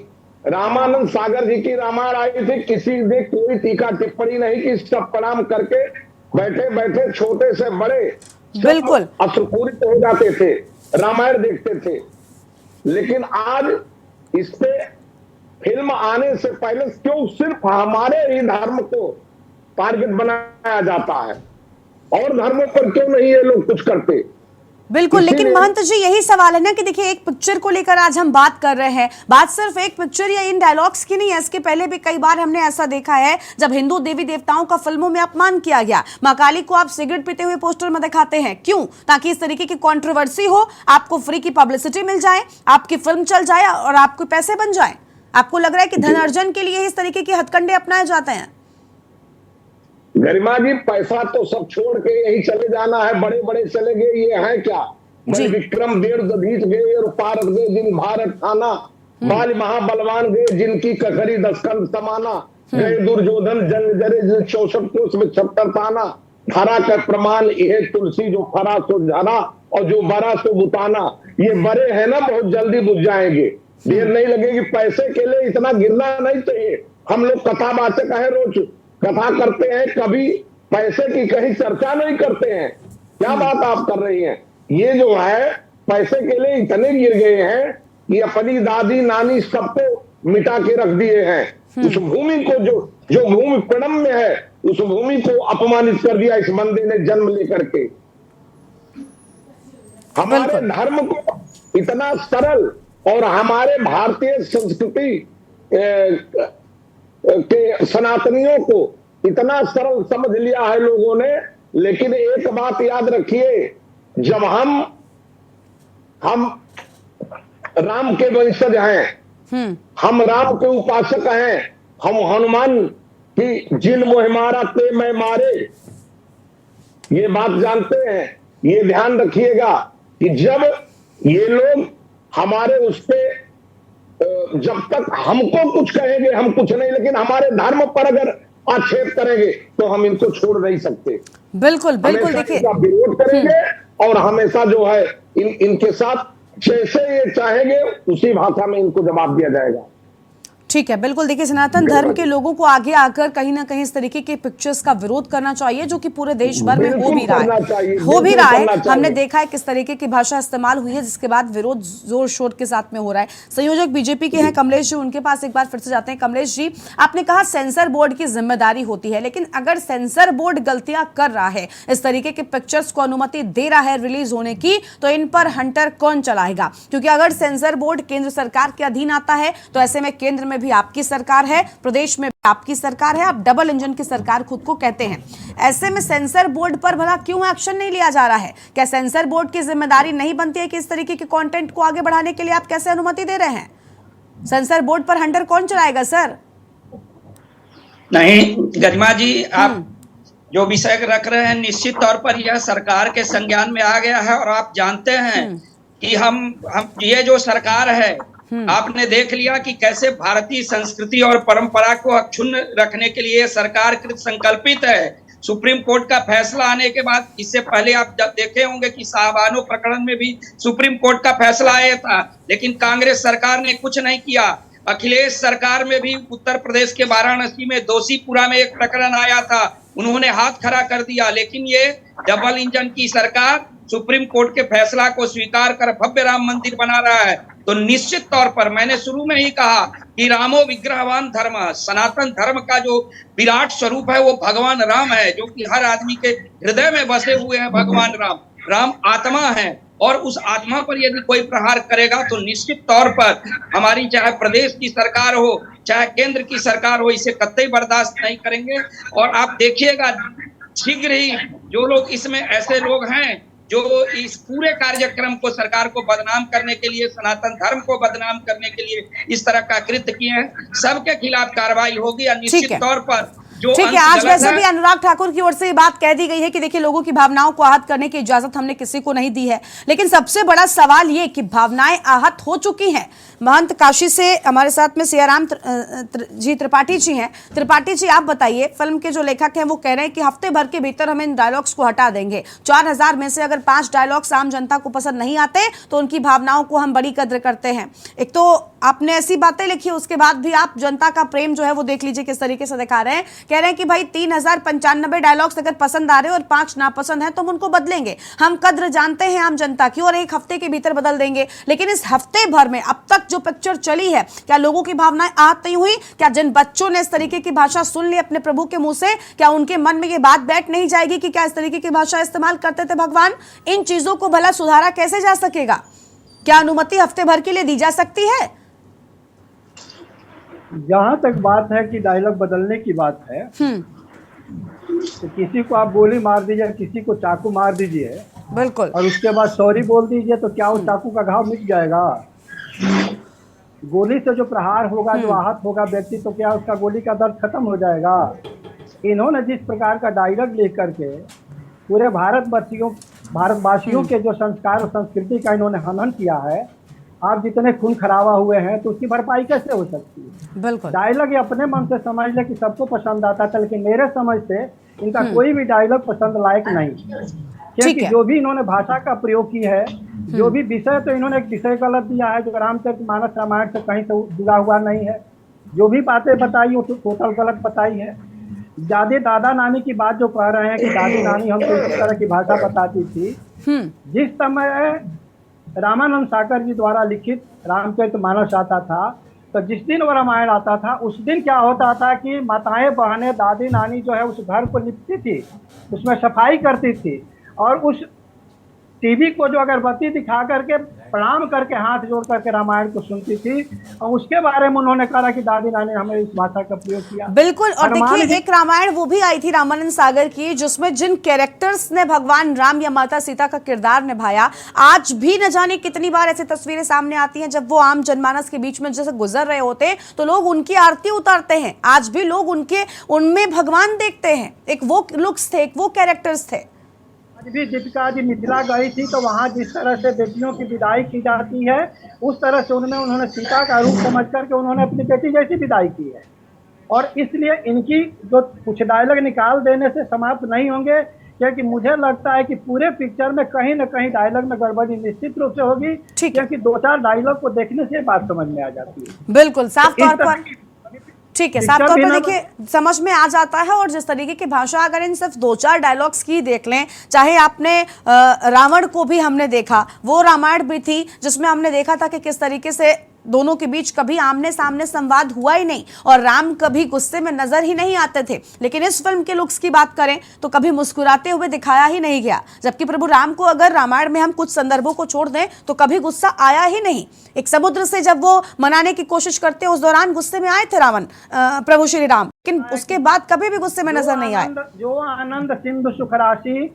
रामानंद सागर जी की रामायण आई थी, किसी ने कोई टीका टिप्पणी नहीं की, सब प्रणाम करके बैठे बैठे छोटे से बड़े बिल्कुल अश्रुपूरित हो जाते थे, रामायण देखते थे। लेकिन आज इस पे फिल्म आने से पहले क्यों सिर्फ हमारे ही धर्म को टारगेट बनाया जाता है और धर्मों पर क्यों नहीं ये लोग कुछ करते? बिल्कुल, लेकिन महंत जी यही सवाल है ना कि देखिए एक पिक्चर को लेकर आज हम बात कर रहे हैं। बात सिर्फ एक पिक्चर या इन डायलॉग्स की नहीं है, इसके पहले भी कई बार हमने ऐसा देखा है जब हिंदू देवी देवताओं का फिल्मों में अपमान किया गया। मां काली को आप सिगरेट पीते हुए पोस्टर में दिखाते हैं, क्यों? ताकि इस तरीके की कंट्रोवर्सी हो, आपको फ्री की पब्लिसिटी मिल जाए, आपकी फिल्म चल जाए और आपको पैसे बन जाए। आपको लग रहा है कि धन अर्जन के लिए इस तरीके के हथकंडे अपनाए जाते हैं? गरिमा जी, पैसा तो सब छोड़ के यही चले जाना है। बड़े बड़े चले गए, ये है क्या? बड़े विक्रम डेढ़ दधीच गए और पारत गए जिन भारत खाना, बाल महाबलवान गए जिनकी कखरी 10 कंध समाना, गए दुर्योधन जंग जरे 64 कोस में 76 ताना, धरा का प्रमाण यह तुलसी जो फरा सो झरा और जो बरा सो बुताना। ये बड़े हैं ना, बहुत जल्दी बुझ जाएंगे, देर नहीं लगेगी। पैसे के लिए इतना गिरना नहीं चाहिए। हम लोग कथावाचक है, रोज कथा करते हैं, कभी पैसे की कहीं चर्चा नहीं करते हैं। क्या बात आप कर रही हैं? ये जो है पैसे के लिए इतने गिर गए हैं कि अपनी दादी नानी सबको मिटा के रख दिए हैं। उस भूमि को जो भूमि प्रणम्य है, उस भूमि को अपमानित कर दिया इस बंदे ने जन्म लेकर के। हमारे धर्म को इतना सरल और हमारे भारतीय संस्कृति के सनातनियों को इतना सरल समझ लिया है लोगों ने। लेकिन एक बात याद रखिए, जब हम राम के वंशज हैं, हम राम के उपासक हैं, हम हनुमान की जिन मोह मारा ते मैं मारे, ये बात जानते हैं। ये ध्यान रखिएगा कि जब ये लोग हमारे उस पे जब तक हमको कुछ कहेंगे हम कुछ नहीं, लेकिन हमारे धर्म पर अगर आक्षेप करेंगे तो हम इनको छोड़ नहीं सकते। बिल्कुल बिल्कुल, देखिए विरोध करेंगे और हमेशा जो है इनके साथ जैसे ये चाहेंगे उसी भाषा में इनको जवाब दिया जाएगा। ठीक है, बिल्कुल। देखिए सनातन धर्म के लोगों को आगे आकर कहीं ना कहीं इस तरीके के पिक्चर्स का विरोध करना चाहिए, जो कि पूरे देश भर में हो भी रहा है। हमने देखा है किस तरीके की भाषा इस्तेमाल हुई है, जिसके बाद विरोध जोर शोर के साथ में हो रहा है। संयोजक बीजेपी के हैं कमलेश जी, उनके पास एक बार फिर से जाते हैं। कमलेश जी, आपने कहा सेंसर बोर्ड की जिम्मेदारी होती है, लेकिन अगर सेंसर बोर्ड गलतियां कर रहा है, इस तरीके के पिक्चर्स को अनुमति दे रहा है रिलीज होने की, तो इन पर हंटर कौन चलाएगा? क्योंकि अगर सेंसर बोर्ड केंद्र सरकार के अधीन आता है तो ऐसे में केंद्र में भी आपकी सरकार है, प्रदेश में भी आपकी सरकार है, आप डबल इंजन की सरकार खुद को कहते हैं। ऐसे में सेंसर बोर्ड पर भला क्यों एक्शन नहीं लिया जा रहा है? क्या सेंसर बोर्ड की जिम्मेदारी नहीं बनती है कि इस तरीके के कंटेंट को आगे बढ़ाने के लिए आप कैसे अनुमति दे रहे हैं? सेंसर बोर्ड पर हंटर कौन चलाएगा सर? नहीं गरिमा जी, आप जो विषय रख रहे हैं निश्चित तौर पर यह सरकार के संज्ञान में आ गया है। और आप जानते हैं कि हम ये जो सरकार है, आपने देख लिया कि कैसे भारतीय संस्कृति और परंपरा को अक्षुण्ण रखने के लिए सरकार कृत संकल्पित है। सुप्रीम कोर्ट का फैसला आने के बाद, इससे पहले आप देखे होंगे कि साहबानो प्रकरण में भी सुप्रीम कोर्ट का फैसला आया था, लेकिन कांग्रेस सरकार ने कुछ नहीं किया। अखिलेश सरकार में भी उत्तर प्रदेश के वाराणसी में दोषीपुरा में एक प्रकरण आया था, उन्होंने हाथ खड़ा कर दिया। लेकिन ये डबल इंजन की सरकार सुप्रीम कोर्ट के फैसला को स्वीकार कर भव्य राम मंदिर बना रहा है, तो निश्चित तौर पर मैंने शुरू में ही कहा कि रामो विग्रहवान धर्म, सनातन धर्म का जो विराट स्वरूप है वो भगवान राम है, जो कि हर आदमी के हृदय में बसे हुए हैं। भगवान राम, राम आत्मा है, और उस आत्मा पर यदि कोई प्रहार करेगा तो निश्चित तौर पर हमारी चाहे प्रदेश की सरकार हो चाहे केंद्र की सरकार हो, इसे कतई बर्दाश्त नहीं करेंगे। और आप देखिएगा शीघ्र ही जो लोग इसमें ऐसे लोग हैं जो इस पूरे कार्यक्रम को, सरकार को बदनाम करने के लिए, सनातन धर्म को बदनाम करने के लिए इस तरह का कृत्य किए हैं, सबके खिलाफ कार्रवाई होगी। और निश्चित तौर पर ठीक है, आज वैसे भी अनुराग ठाकुर की ओर से ये बात कह दी गई है कि देखिए लोगों की भावनाओं को आहत करने की इजाजत हमने किसी को नहीं दी है, लेकिन सबसे बड़ा सवाल ये कि भावनाएं आहत हो चुकी हैं। महंत काशी से हमारे साथ में सियाराम जी त्रिपाठी जी हैं। त्रिपाठी जी, आप बताइए, फिल्म के जो लेखक हैं वो कह रहे हैं कि हफ्ते भर के भीतर हम इन डायलॉग्स को हटा देंगे। 4000 में से अगर 5 डायलॉग्स आम जनता को पसंद नहीं आते तो उनकी भावनाओं को हम बड़ी कद्र करते हैं। एक तो आपने ऐसी बातें लिखी, उसके बाद भी आप जनता का प्रेम जो है वो देख लीजिए किस तरीके से दिखा रहे हैं। कह रहे हैं कि भाई 3095 डायलॉग्स अगर पसंद आ रहे हैं और 5 नापसंद है तो हम उनको बदलेंगे। हम कद्र जानते हैं आम जनता की और 1 हफ्ते के भीतर बदल देंगे। लेकिन इस हफ्ते भर में अब तक जो पिक्चर चली है, क्या लोगों की भावनाएं आहत नहीं हुई? क्या जिन बच्चों ने इस तरीके की भाषा सुन ली अपने प्रभु के मुंह से, क्या उनके मन में ये बात बैठ नहीं जाएगी कि क्या इस तरीके की भाषा इस्तेमाल करते थे भगवान? इन चीजों को भला सुधारा कैसे जा सकेगा? क्या अनुमति हफ्ते भर के लिए दी जा सकती है? जहां तक बात है कि डायलॉग बदलने की बात है, तो किसी को आप गोली मार दीजिए, किसी को चाकू मार दीजिए, बिल्कुल, और उसके बाद सॉरी बोल दीजिए, तो क्या उस चाकू का घाव मिट जाएगा? गोली से जो प्रहार होगा, जो आहत होगा व्यक्ति, तो क्या उसका गोली का दर्द खत्म हो जाएगा? इन्होंने जिस प्रकार का डायलॉग लिख करके पूरे भारतवासियों के जो संस्कार और संस्कृति का इन्होंने हनन किया है, आप जितने खून खराबा हुए हैं तो उसकी भरपाई कैसे हो सकती है? बिल्कुल, डायलॉग ये अपने मन से समझ ले कि सबको पसंद आता था, लेकिन मेरे समझ से इनका कोई भी डायलॉग पसंद लायक नहीं, क्योंकि जो भी इन्होंने भाषा का प्रयोग की है, जो भी विषय, तो इन्होंने एक विषय गलत दिया है जो रामचरितमानस रामायण से कहीं से जुड़ा हुआ नहीं है। जो भी बातें बताई वो तो टोटल गलत बताई है। दादा नानी की बात जो कह रहे हैं कि दादी नानी हमको इस तरह की भाषा बताती थी, जिस समय रामानंद सागर जी द्वारा लिखित रामचरितमानस आता था, तो जिस दिन वो रामायण आता था उस दिन क्या होता था कि माताएं बहनें दादी नानी जो है उस घर को लिपती थी, उसमें सफाई करती थी, और उस टीवी को जो अगरबत्ती दिखा करके प्रणाम करके हाथ जोड़ करके रामायण को सुनती थी। और उसके बारे में उन्होंने कहा कि दादी नानी हमें इस भाषा का प्रयोग किया। बिल्कुल, और देखिए एक रामायण वो भी आई थी रामानंद सागर की, जिसमें जिन कैरेक्टर्स ने भगवान राम या माता सीता का किरदार निभाया, आज भी न जाने कितनी बार ऐसी तस्वीरें सामने आती हैं जब वो आम जनमानस के बीच में जैसे गुजर रहे होते हैं तो लोग उनकी आरती उतारते हैं। आज भी लोग उनमें भगवान देखते हैं। एक वो लुक्स थे, एक वो कैरेक्टर्स थे। भी दीपिका जी मिथिला गई थी तो वहाँ जिस तरह से बेटियों की विदाई की जाती है, उस तरह से उन्होंने सीता का रूप समझ करके उन्होंने अपनी बेटी जैसी विदाई की है। और इसलिए इनकी जो कुछ डायलॉग निकाल देने से समाप्त नहीं होंगे, क्योंकि मुझे लगता है कि पूरे पिक्चर में कहीं न कहीं डायलॉग में गड़बड़ी निश्चित रूप से होगी, क्योंकि 2-4 डायलॉग को देखने से बात समझ में आ जाती है। बिल्कुल, साफ तौर पर, ठीक है, साफ तौर पर देखिए समझ में आ जाता है। और जिस तरीके की भाषा अगर इन सिर्फ 2-4 डायलॉग्स की देख लें, चाहे आपने रावण को भी हमने देखा, वो रामायण भी थी जिसमें हमने देखा था कि किस तरीके से दोनों के बीच कभी आमने सामने संवाद हुआ ही नहीं और राम कभी गुस्से में नजर ही नहीं आते थे। लेकिन इस फिल्म के लुक्स की बात करें तो कभी मुस्कुराते हुए दिखाया ही नहीं गया, जबकि प्रभु राम को अगर रामायण में हम कुछ संदर्भों को छोड़ दें तो कभी गुस्सा आया ही नहीं। एक समुद्र से जब वो मनाने की कोशिश करते उस दौरान गुस्से में आए थे रावण प्रभु श्री राम, लेकिन उसके बाद कभी भी गुस्से में नजर नहीं आए। जो आनंद सिंधु सुख राशि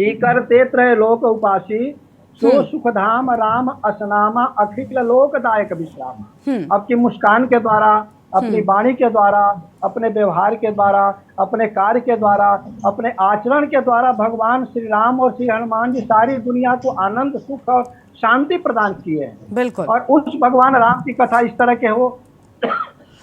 करते त्रय लोक उपासी, सो सुखधाम राम असनामा अखिल लोकदायक विश्राम। आपकी मुस्कान के द्वारा, अपनी वाणी के द्वारा, अपने व्यवहार के द्वारा, अपने कार्य के द्वारा, अपने आचरण के द्वारा भगवान श्री राम और श्री हनुमान जी सारी दुनिया को आनंद, सुख और शांति प्रदान किए हैं। बिल्कुल, और उस भगवान राम की कथा इस तरह के हो,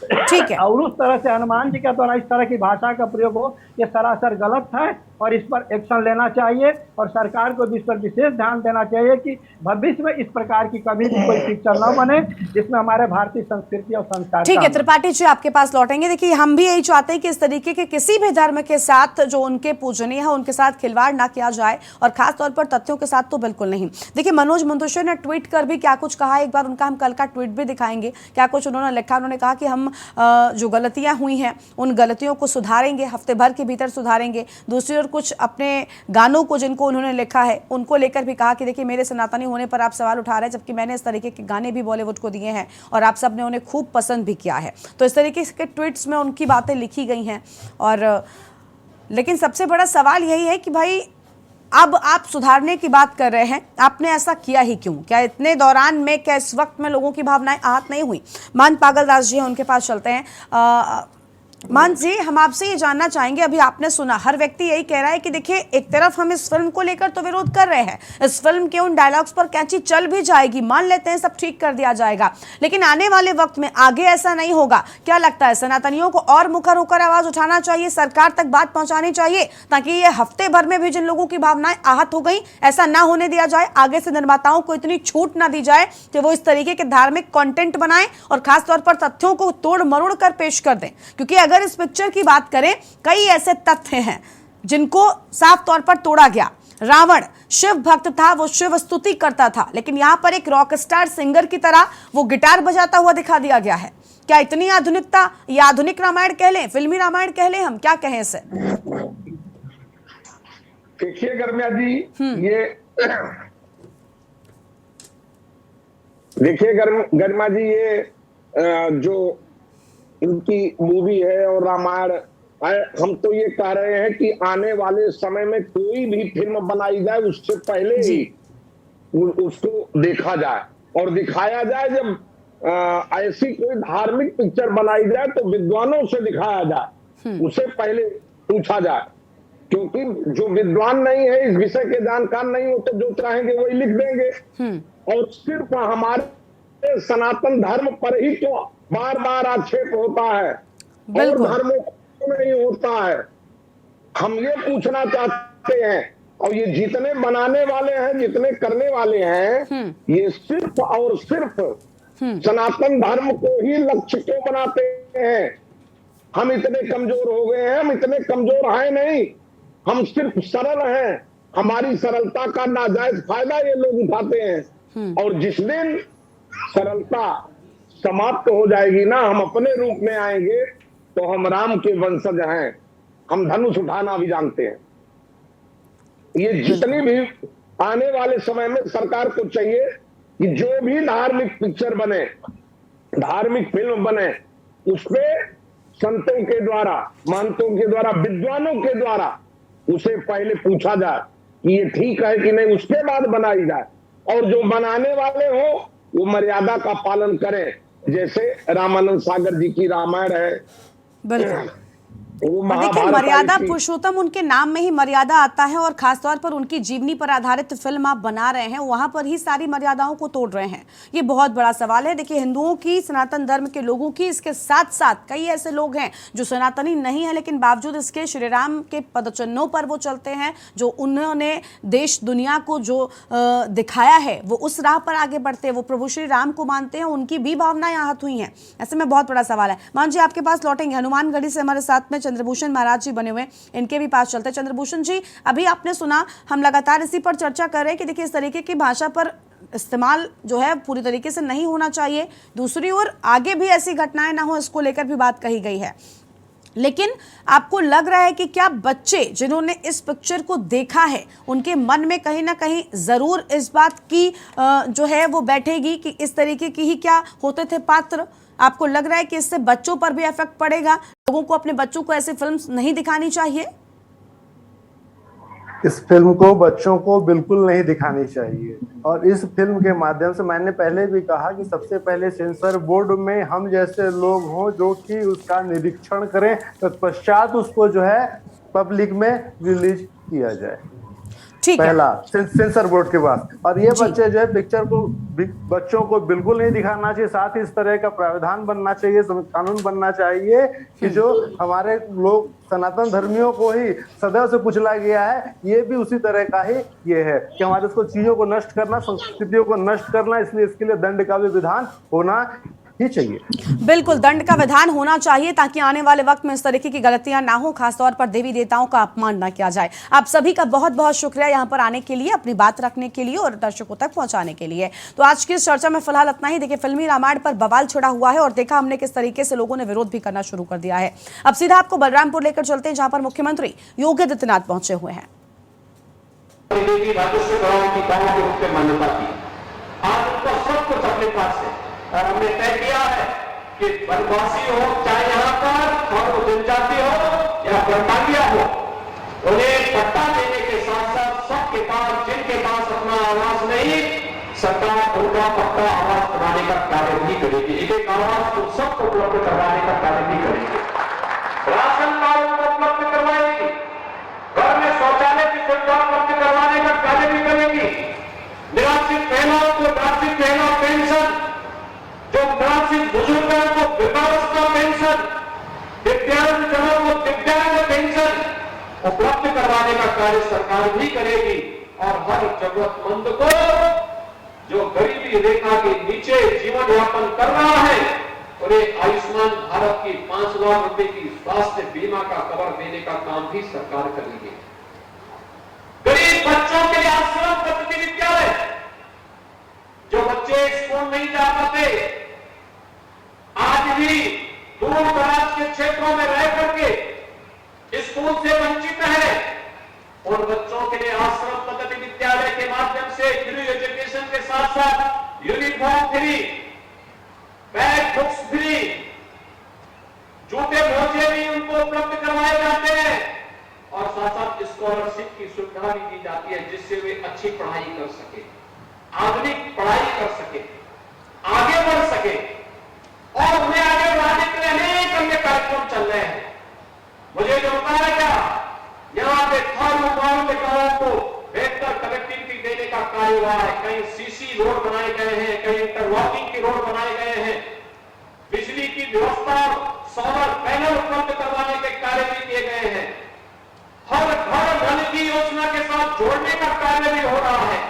ठीक है, और उस तरह से हनुमान जी के द्वारा इस तरह की भाषा का प्रयोग हो, ये सरासर गलत है। और इस पर एक्शन लेना चाहिए और सरकार को भी इस पर विशेष ध्यान देना चाहिए कि भविष्य में इस प्रकार की कभी भी कोई पिक्चर न बने जिसमें हमारे भारतीय संस्कृति और संस्कार। ठीक है त्रिपाठी जी, आपके पास लौटेंगे। देखिए, हम भी यही चाहते हैं कि इस तरीके के किसी भी धर्म के साथ जो उनके पूजनीय है उनके साथ खिलवाड़ ना किया जाए, और खास तौर पर तथ्यों के साथ तो बिल्कुल नहीं। देखिए, मनोज मुंतशिर ने ट्वीट कर भी क्या कुछ कहा, एक बार उनका हम कल का ट्वीट भी दिखाएंगे। क्या कुछ उन्होंने लिखा, उन्होंने कहा कि हम जो गलतियां हुई हैं उन गलतियों को सुधारेंगे, हफ्ते भर के भीतर सुधारेंगे। दूसरी ओर कुछ अपने गानों को जिनको उन्होंने लिखा है उनको लेकर भी कहा कि देखिए, मेरे सनातनी होने पर आप सवाल उठा रहे हैं, जबकि मैंने इस तरीके के गाने भी बॉलीवुड को दिए हैं और आप सब ने उन्हें खूब पसंद भी किया है। तो इस तरीके के ट्वीट्स में उनकी बातें लिखी गई हैं। और लेकिन सबसे बड़ा सवाल यही है कि भाई, अब आप सुधारने की बात कर रहे हैं, आपने ऐसा किया ही क्यों? क्या इतने दौरान में, क्या इस वक्त में लोगों की भावनाएं आहत नहीं हुई? महंत पागल दास जी हैं, उनके पास चलते हैं। महंत जी, हम आपसे ये जानना चाहेंगे, अभी आपने सुना हर व्यक्ति यही कह रहा है कि देखिए, एक तरफ हम इस फिल्म को लेकर तो विरोध कर रहे हैं, इस फिल्म के उन डायलॉग्स पर कैंची चल भी जाएगी, मान लेते हैं सब ठीक कर दिया जाएगा, लेकिन आने वाले वक्त में आगे ऐसा नहीं होगा। क्या लगता है, सनातनियों को और मुखर होकर आवाज उठाना चाहिए, सरकार तक बात पहुंचानी चाहिए, ताकि ये हफ्ते भर में भी जिन लोगों की भावनाएं आहत हो गई, ऐसा ना होने दिया जाए, आगे से निर्माताओं को इतनी छूट ना दी जाए कि वो इस तरीके के धार्मिक कंटेंट बनाएं और खासतौर पर तथ्यों को तोड़ मरोड़ कर पेश कर दें? क्योंकि अगर इस पिक्चर की बात करें, कई ऐसे तथ्य हैं जिनको साफ तौर पर तोड़ा गया। रावण शिव भक्त था, वो शिव स्तुति करता था, लेकिन यहां पर एक रॉक स्टार सिंगर की तरह वो गिटार बजाता हुआ दिखा दिया गया है। क्या इतनी आधुनिकता, या आधुनिक रामायण कह लें, फिल्मी रामायण कह लें, हम क्या कहें इसे? देखिए गर्मिया जी, ये देखिए गरिमा जी, ये जो इनकी मूवी है और रामायण है, हम तो ये कह रहे हैं कि आने वाले समय में कोई भी फिल्म बनाई जाए उससे पहले ही उसको देखा जाए और दिखाया जाए। जब ऐसी कोई धार्मिक पिक्चर बनाई जाए तो विद्वानों से दिखाया जाए, उसे पहले पूछा जाए, क्योंकि जो विद्वान नहीं है, इस विषय के जानकार नहीं होते, जो चाहेंगे वही लिख देंगे। और सिर्फ हमारे सनातन धर्म पर ही क्यों बार बार आक्षेप होता है और धर्मों को नहीं होता है, हम ये पूछना चाहते हैं। और ये जितने बनाने वाले हैं, जितने करने वाले हैं, ये सिर्फ और सिर्फ सनातन धर्म को ही लक्ष्य क्यों बनाते हैं? हम इतने कमजोर हो गए हैं? हम इतने कमजोर हैं नहीं, हम सिर्फ सरल हैं। हमारी सरलता का नाजायज फायदा ये लोग उठाते हैं। और जिस दिन सरलता समाप्त हो जाएगी ना, हम अपने रूप में आएंगे, तो हम राम के वंशज हैं, हम धनुष उठाना भी जानते हैं। ये जितनी भी आने वाले समय में सरकार को चाहिए कि जो भी धार्मिक पिक्चर बने, धार्मिक फिल्म बने, उसपे संतों के द्वारा, महंतों के द्वारा, विद्वानों के द्वारा उसे पहले पूछा जाए कि ये ठीक है कि नहीं, उसके बाद बनाई जाए। और जो बनाने वाले हो वो मर्यादा का पालन करें, जैसे रामानंद सागर जी की रामायण है। बिल्कुल। देखिए, मर्यादा पुरुषोत्तम, उनके नाम में ही मर्यादा आता है, और खासतौर पर उनकी जीवनी पर आधारित फिल्म आप बना रहे हैं, वहां पर ही सारी मर्यादाओं को तोड़ रहे हैं। ये बहुत बड़ा सवाल है। देखिए, हिंदुओं की, सनातन धर्म के लोगों की, इसके साथ साथ कई ऐसे लोग हैं जो सनातनी नहीं है, लेकिन बावजूद इसके श्री राम के पदचिन्हों पर वो चलते हैं, जो उन्होंने देश दुनिया को जो दिखाया है, वो उस राह पर आगे बढ़ते हैं, वो प्रभु श्री राम को मानते हैं, उनकी भी भावनाएं आहत हुई हैं। ऐसे में बहुत बड़ा सवाल है। मान जी, आपके पास लौटेंगे। हनुमानगढ़ी से हमारे साथ में चंद्रभूषण महाराज जी बने हुए, इनके भी पास चलते हैं। चंद्रभूषण जी, अभी आपने सुना, हम लगातार इसी पर चर्चा कर रहे हैं कि देखिए, इस तरीके की भाषा पर इस्तेमाल जो है पूरी तरीके से नहीं होना चाहिए। दूसरी ओर आगे भी ऐसी घटनाएं ना हो, इसको लेकर भी बात कही गई है। लेकिन आपको लग रहा है कि क्या बच्चे जिन्होंने इस पिक्चर को देखा है, उनके मन में कहीं ना कहीं जरूर इस बात की जो है वो बैठेगी कि इस तरीके की ही क्या होते थे पात्र? आपको लग रहा है कि इससे बच्चों पर भी इफेक्ट पड़ेगा? लोगों को अपने बच्चों को ऐसी फिल्म नहीं दिखानी चाहिए? इस फिल्म को बच्चों को बिल्कुल नहीं दिखानी चाहिए। और इस फिल्म के माध्यम से, मैंने पहले भी कहा कि सबसे पहले सेंसर बोर्ड में हम जैसे लोग हों जो कि उसका निरीक्षण करें, तत्पश्चात उसको जो है पब्लिक में रिलीज किया जाए। ठीक है। पहला सेंसर बोर्ड के पास, और ये बच्चे जो है पिक्चर को बच्चों को बिल्कुल नहीं दिखाना चाहिए। साथ ही इस तरह का प्रावधान बनना चाहिए, कानून बनना चाहिए कि जो हमारे लोग सनातन धर्मियों को ही सदैव से कुचला गया है, ये भी उसी तरह का ही ये है कि हमारे इसको चीजों को नष्ट करना, संस्कृतियों को नष्ट करना, इसलिए इसके लिए दंड का भी विधान होना ही चाहिए। बिल्कुल दंड का विधान होना चाहिए ताकि आने वाले वक्त में इस तरीके की गलतियां ना हो, खासतौर पर देवी देवताओं का अपमान ना किया जाए। आप सभी का बहुत बहुत शुक्रिया यहां पर आने के लिए, अपनी बात रखने के लिए और दर्शकों तक पहुंचाने के लिए। तो आज की इस चर्चा में फिलहाल इतना ही। देखिए, फिल्मी रामायण पर बवाल छिड़ा हुआ है और देखा हमने किस तरीके से लोगों ने विरोध भी करना शुरू कर दिया है। अब सीधा आपको बलरामपुर लेकर चलते हैं, जहां पर मुख्यमंत्री योगी आदित्यनाथ पहुंचे हुए हैं। और हमने तय किया है कि वनवासी हो, चाहे यहाँ पर और जनजाति हो या ब्रह्मांडिया हो, उन्हें पट्टा देने के साथ साथ सबके पास, जिनके पास अपना आवास नहीं, सरकार उनका पक्का आवास बनाने का कार्य भी करेगी। एक आवास उन सबको उपलब्ध करवाने का कार्य भी करेगी। राशन कार्ड को उपलब्ध करवाएगी, घर में शौचालय की सुविधा उपलब्ध करवाने का कार्य भी करेगी। निराश्रित महिलाओं को निराश्रित महिला पेंशन, जो निराश्रित बुजुर्गों को वृद्धावस्था पेंशन, दिव्यांगजनों को दिव्यांग पेंशन उपलब्ध करवाने का कार्य सरकार भी करेगी। और हर जरूरतमंद को जो गरीबी रेखा के नीचे जीवन यापन कर रहा है, उन्हें आयुष्मान भारत की 5 लाख रुपए की स्वास्थ्य बीमा का कवर देने का काम भी सरकार करेगी। गरीब बच्चों के लिए आश्रम पद्धति विद्यालय, जो बच्चे स्कूल नहीं जा पाते, आज भी दूर दराज के क्षेत्रों में रह करके स्कूल से वंचित है, उन बच्चों के लिए आश्रम पद्धति विद्यालय के माध्यम से फ्री एजुकेशन के साथ साथ uniform free, bag books free, जूते मोजे भी उनको उपलब्ध करवाए जाते हैं और साथ साथ स्कॉलरशिप की सुविधा भी दी जाती है, जिससे वे अच्छी पढ़ाई कर सके, आधुनिक पढ़ाई कर सके, आगे बढ़ सके। और उन्हें आगे बढ़ाने के लिए अनेक अन्य कार्यक्रम चल रहे हैं। मुझे जो बताया गया, यहाँ पे थारू गांव के गांवों को बेहतर कनेक्टिविटी देने का कार्य हुआ है। कहीं सीसी रोड बनाए गए हैं, कहीं इंटरलॉकिंग के रोड बनाए गए हैं, बिजली की व्यवस्था, सोलर पैनल उपलब्ध करवाने के कार्य भी किए गए हैं। हर घर नल की योजना के साथ जोड़ने का कार्य भी हो रहा है।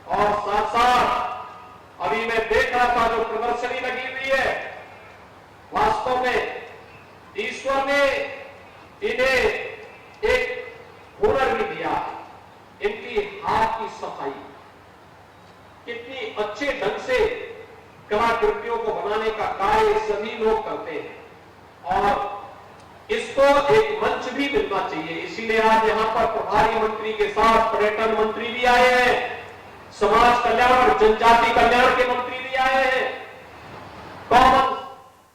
और साथ साथ अभी मैं देख रहा था जो प्रदर्शनी लगी हुई है, वास्तव में ईश्वर ने इन्हें एक हुनर भी दिया है। इनकी हाथ की सफाई, कितनी अच्छे ढंग से कलाकृतियों को बनाने का कार्य सभी लोग करते हैं और इसको एक मंच भी मिलना चाहिए। इसीलिए आज यहाँ पर प्रभारी मंत्री के साथ पर्यटन मंत्री भी आए हैं, समाज कल्याण और जनजाति कल्याण के मंत्री भी आए हैं। कॉमन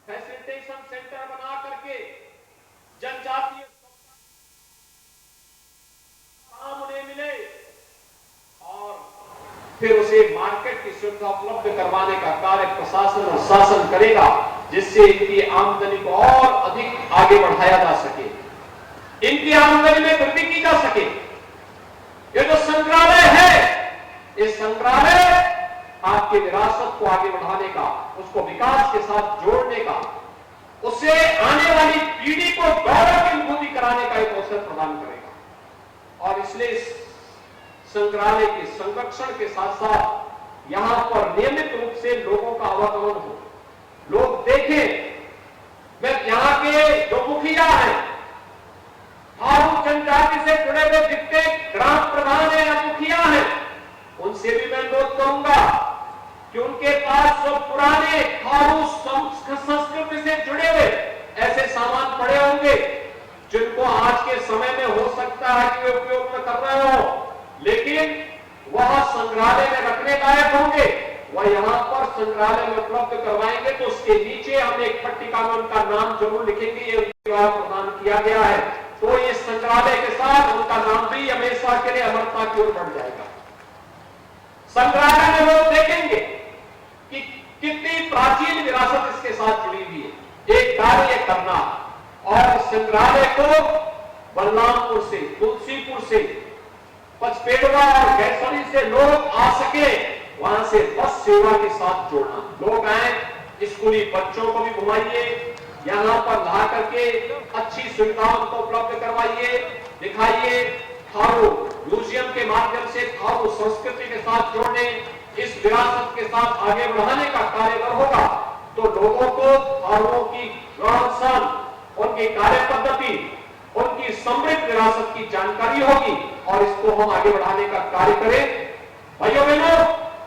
फैसिलिटेशन सेंटर बना करके जनजातीय काम उन्हें मिले और फिर उसे मार्केट की सुविधा उपलब्ध करवाने का कार्य प्रशासन और शासन करेगा, जिससे इनकी आमदनी को और अधिक आगे बढ़ाया जा सके, इनकी आमदनी में वृद्धि की जा सके। ये जो संग्रहालय है, ये संग्रहालय आपकी विरासत को आगे बढ़ाने का, उसको विकास के साथ जोड़ने का, उससे आने वाली पीढ़ी को गौरव की अनुभूति कराने का एक अवसर प्रदान करेगा। और इसलिए इस संग्रहालय के संरक्षण के साथ साथ यहां पर नियमित रूप से लोगों का आवागमन हो, लोग देखें। मैं यहाँ के जो मुखिया हैं, थारू जनजाति से जुड़े हुए जितने ग्राम प्रधान हैं या मुखिया हैं, उनसे भी मैं अनुरोध करूंगा कि उनके पास जो पुराने थारू संस्कृति से जुड़े हुए ऐसे सामान पड़े होंगे, जिनको आज के समय में हो सकता है कि वे उपयोग में कर रहे हो, लेकिन वह संग्रहालय में रखने लायक होंगे, वह यहाँ पर संग्रहालय में उपलब्ध करवाएंगे। तो उसके नीचे हम एक पट्टिका में उनका नाम जरूर लिखेंगे, ये प्रदान किया गया है, तो ये संग्रहालय के साथ उनका नाम भी हमेशा के लिए अमरता की ओर बढ़ जाएगा। संग्रहालय में लोग देखेंगे कि कितनी प्राचीन विरासत इसके साथ जुड़ी हुई है। एक कार्य करना और संग्रहालय को बलरामपुर से, तुलसीपुर से पचपेड़वा और गैसोली से लोग आ सके, वहां से बस सेवा के साथ जोड़ना। लोग आए, स्कूली बच्चों को भी घुमाइए, यहाँ पर ला करके अच्छी सुविधाओं को उपलब्ध करवाइए, दिखाइए। थारू म्यूजियम के माध्यम से थारू संस्कृति के साथ जोड़ने, इस विरासत के साथ आगे बढ़ाने का कार्य अगर होगा तो लोगों को थारुओं की रहन-सहन, उनकी कार्य पद्धति, उनकी समृद्ध विरासत की जानकारी होगी और इसको हम आगे बढ़ाने का कार्य करें। भाइयों बहनों,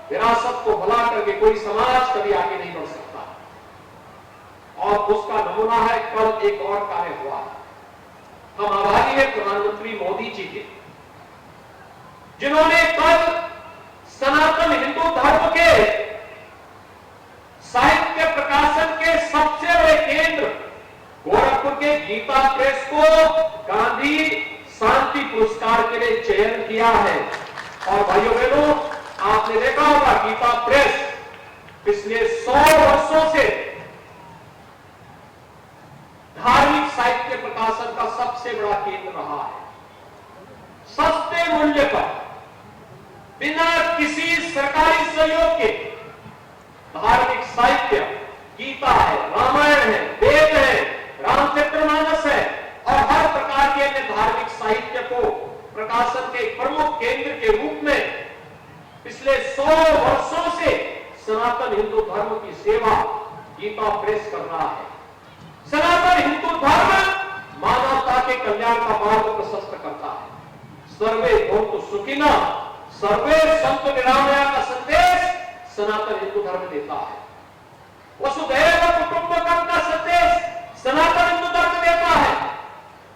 विरासत को भुला करके कोई समाज कभी आगे नहीं बढ़ सकता और उसका नमूना है कल एक और कार्य हुआ। हम आभारी हैं प्रधानमंत्री मोदी जी के, जिन्होंने कल सनातन हिंदू धर्म के साहित्य प्रकाशन के सबसे बड़े केंद्र गोरखपुर के गीता प्रेस को गांधी शांति पुरस्कार के लिए चयन किया है। और भाइयों बहनों, आपने देखा होगा गीता प्रेस पिछले 100 वर्षों से धार्मिक साहित्य प्रकाशन का सबसे बड़ा केंद्र रहा है। सस्ते मूल्य पर, बिना किसी सरकारी सहयोग के धार्मिक साहित्य, गीता है, रामायण है, वेद है, रामचरितमानस है और हर प्रकार के अन्य धार्मिक साहित्य को प्रकाशन के प्रमुख केंद्र के रूप में पिछले 100 वर्षों से सनातन हिंदू धर्म की सेवा गीता प्रेस कर रहा है। सनातन हिंदू धर्म मानवता के कल्याण का मार्ग प्रशस्त करता है। सर्वे भवन्तु सुखिनः, सर्वे सन्तु निरामया का संदेश सनातन हिंदू धर्म देता है। वसुधैव कुटुंबकम का संदेश सनातन हिंदू धर्म देता है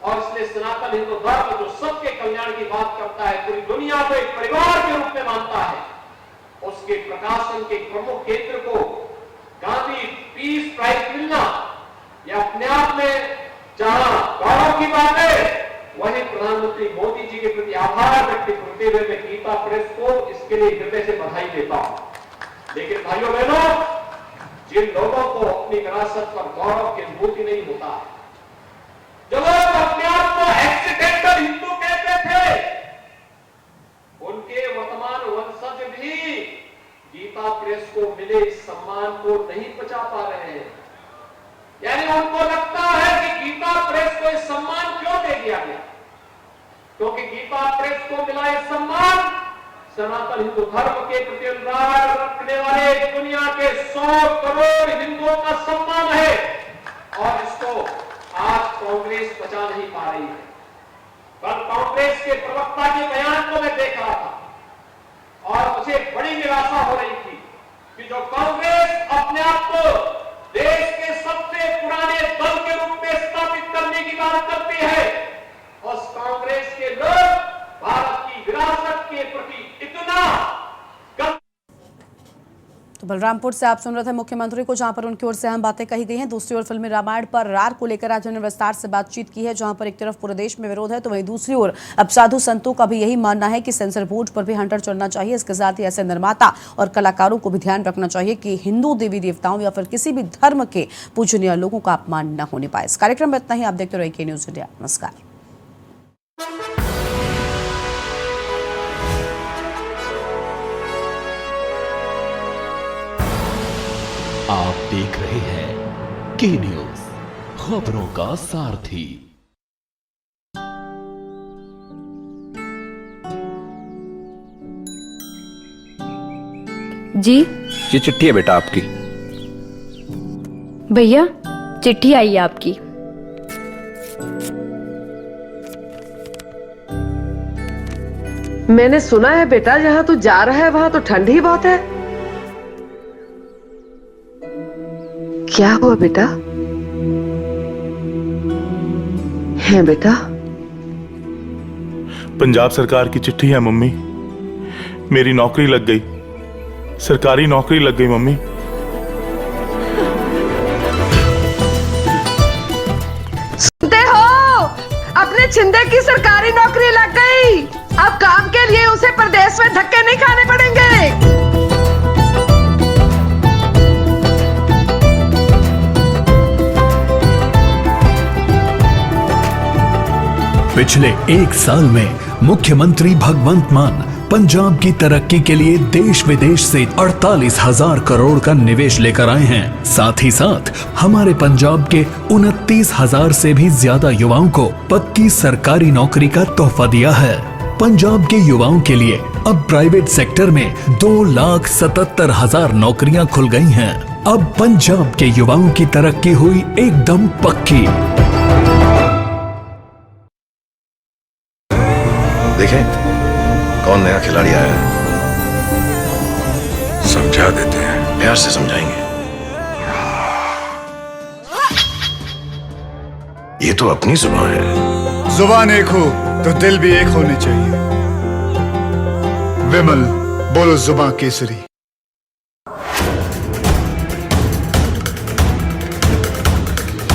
और इसलिए सनातन हिंदू धर्म जो सबके कल्याण की बात करता है, पूरी दुनिया को एक परिवार के रूप में मानता है, उसके प्रकाशन के प्रमुख केंद्र को गांधी पीस प्राइज मिलना यह अपने आप में जहां गौरव की बात है, वहीं प्रधानमंत्री मोदी जी के प्रति आभार व्यक्त करते हुए मैं गीता प्रेस को इसके लिए हृदय से बधाई देता हूं। लेकिन भाइयों बहनों, जिन लोगों को अपनी विरासत पर गौरव की अनुभूति नहीं होता है, जो लोग अपने आप को एक्सीडेंटल हिंदू कहते थे, उनके वर्तमान वंशज भी गीता प्रेस को मिले इस सम्मान को नहीं पचा पा रहे हैं। यानी उनको लगता है कि गीता प्रेस को इस सम्मान क्यों दे दिया गया, क्योंकि गीता प्रेस को मिला यह सम्मान सनातन हिंदू धर्म के प्रति अनुराग रखने वाले दुनिया के 100 करोड़ हिंदुओं का सम्मान है और इसको आज कांग्रेस बचा नहीं पा रही है। पर कांग्रेस के प्रवक्ता के बयान को मैं देख रहा था और मुझे बड़ी निराशा हो रही थी कि जो कांग्रेस अपने आप को देश के सबसे पुराने दल के रूप में स्थापित करने की बात करती है, उस कांग्रेस के लोग भारत की विरासत के प्रति इतना तो बलरामपुर से आप सुन रहे थे मुख्यमंत्री को, जहां पर उनकी ओर से अहम बातें कही गई हैं। दूसरी ओर फिल्मी रामायण पर रार को लेकर आज उन्होंने विस्तार से बातचीत की है, जहां पर एक तरफ पूरे देश में विरोध है तो वहीं दूसरी ओर अब साधु संतों का भी यही मानना है कि सेंसर बोर्ड पर भी हंटर चलना चाहिए। इसके साथ ही ऐसे निर्माता और कलाकारों को भी ध्यान रखना चाहिए कि हिंदू देवी देवताओं या फिर किसी भी धर्म के पूजनीय लोगों का अपमान न होने पाए। इस कार्यक्रम में इतना ही। आप देखते रहिए न्यूज़ इंडिया। नमस्कार। आप देख रहे हैं के न्यूज, खबरों का सारथी। जी, ये चिट्ठी है बेटा आपकी। भैया चिट्ठी आई है आपकी। मैंने सुना है बेटा, जहां तू जा रहा है वहां तो ठंड ही बहुत है। क्या हुआ बेटा? है बेटा? पंजाब सरकार की चिट्ठी है मम्मी। मेरी नौकरी लग गई, सरकारी नौकरी लग गई मम्मी। सुनते हो? अपने छिंदे की सरकारी नौकरी लग गई। अब काम के लिए उसे प्रदेश में धक्के नहीं खाने पड़ेंगे। पिछले एक साल में मुख्यमंत्री भगवंत मान पंजाब की तरक्की के लिए देश विदेश से 48,000 करोड़ का निवेश लेकर आए हैं। साथ ही साथ हमारे पंजाब के 29,000 से भी ज्यादा युवाओं को पक्की सरकारी नौकरी का तोहफा दिया है। पंजाब के युवाओं के लिए अब प्राइवेट सेक्टर में 2,77,000 नौकरियां खुल गई हैं। अब पंजाब के युवाओं की तरक्की हुई एकदम पक्की। देखें कौन नया खिलाड़ी आया है, समझा देते हैं, प्यार से समझाएंगे। ये तो अपनी जुबान है। जुबान एक हो तो दिल भी एक होने चाहिए। विमल बोलो जुबान केसरी।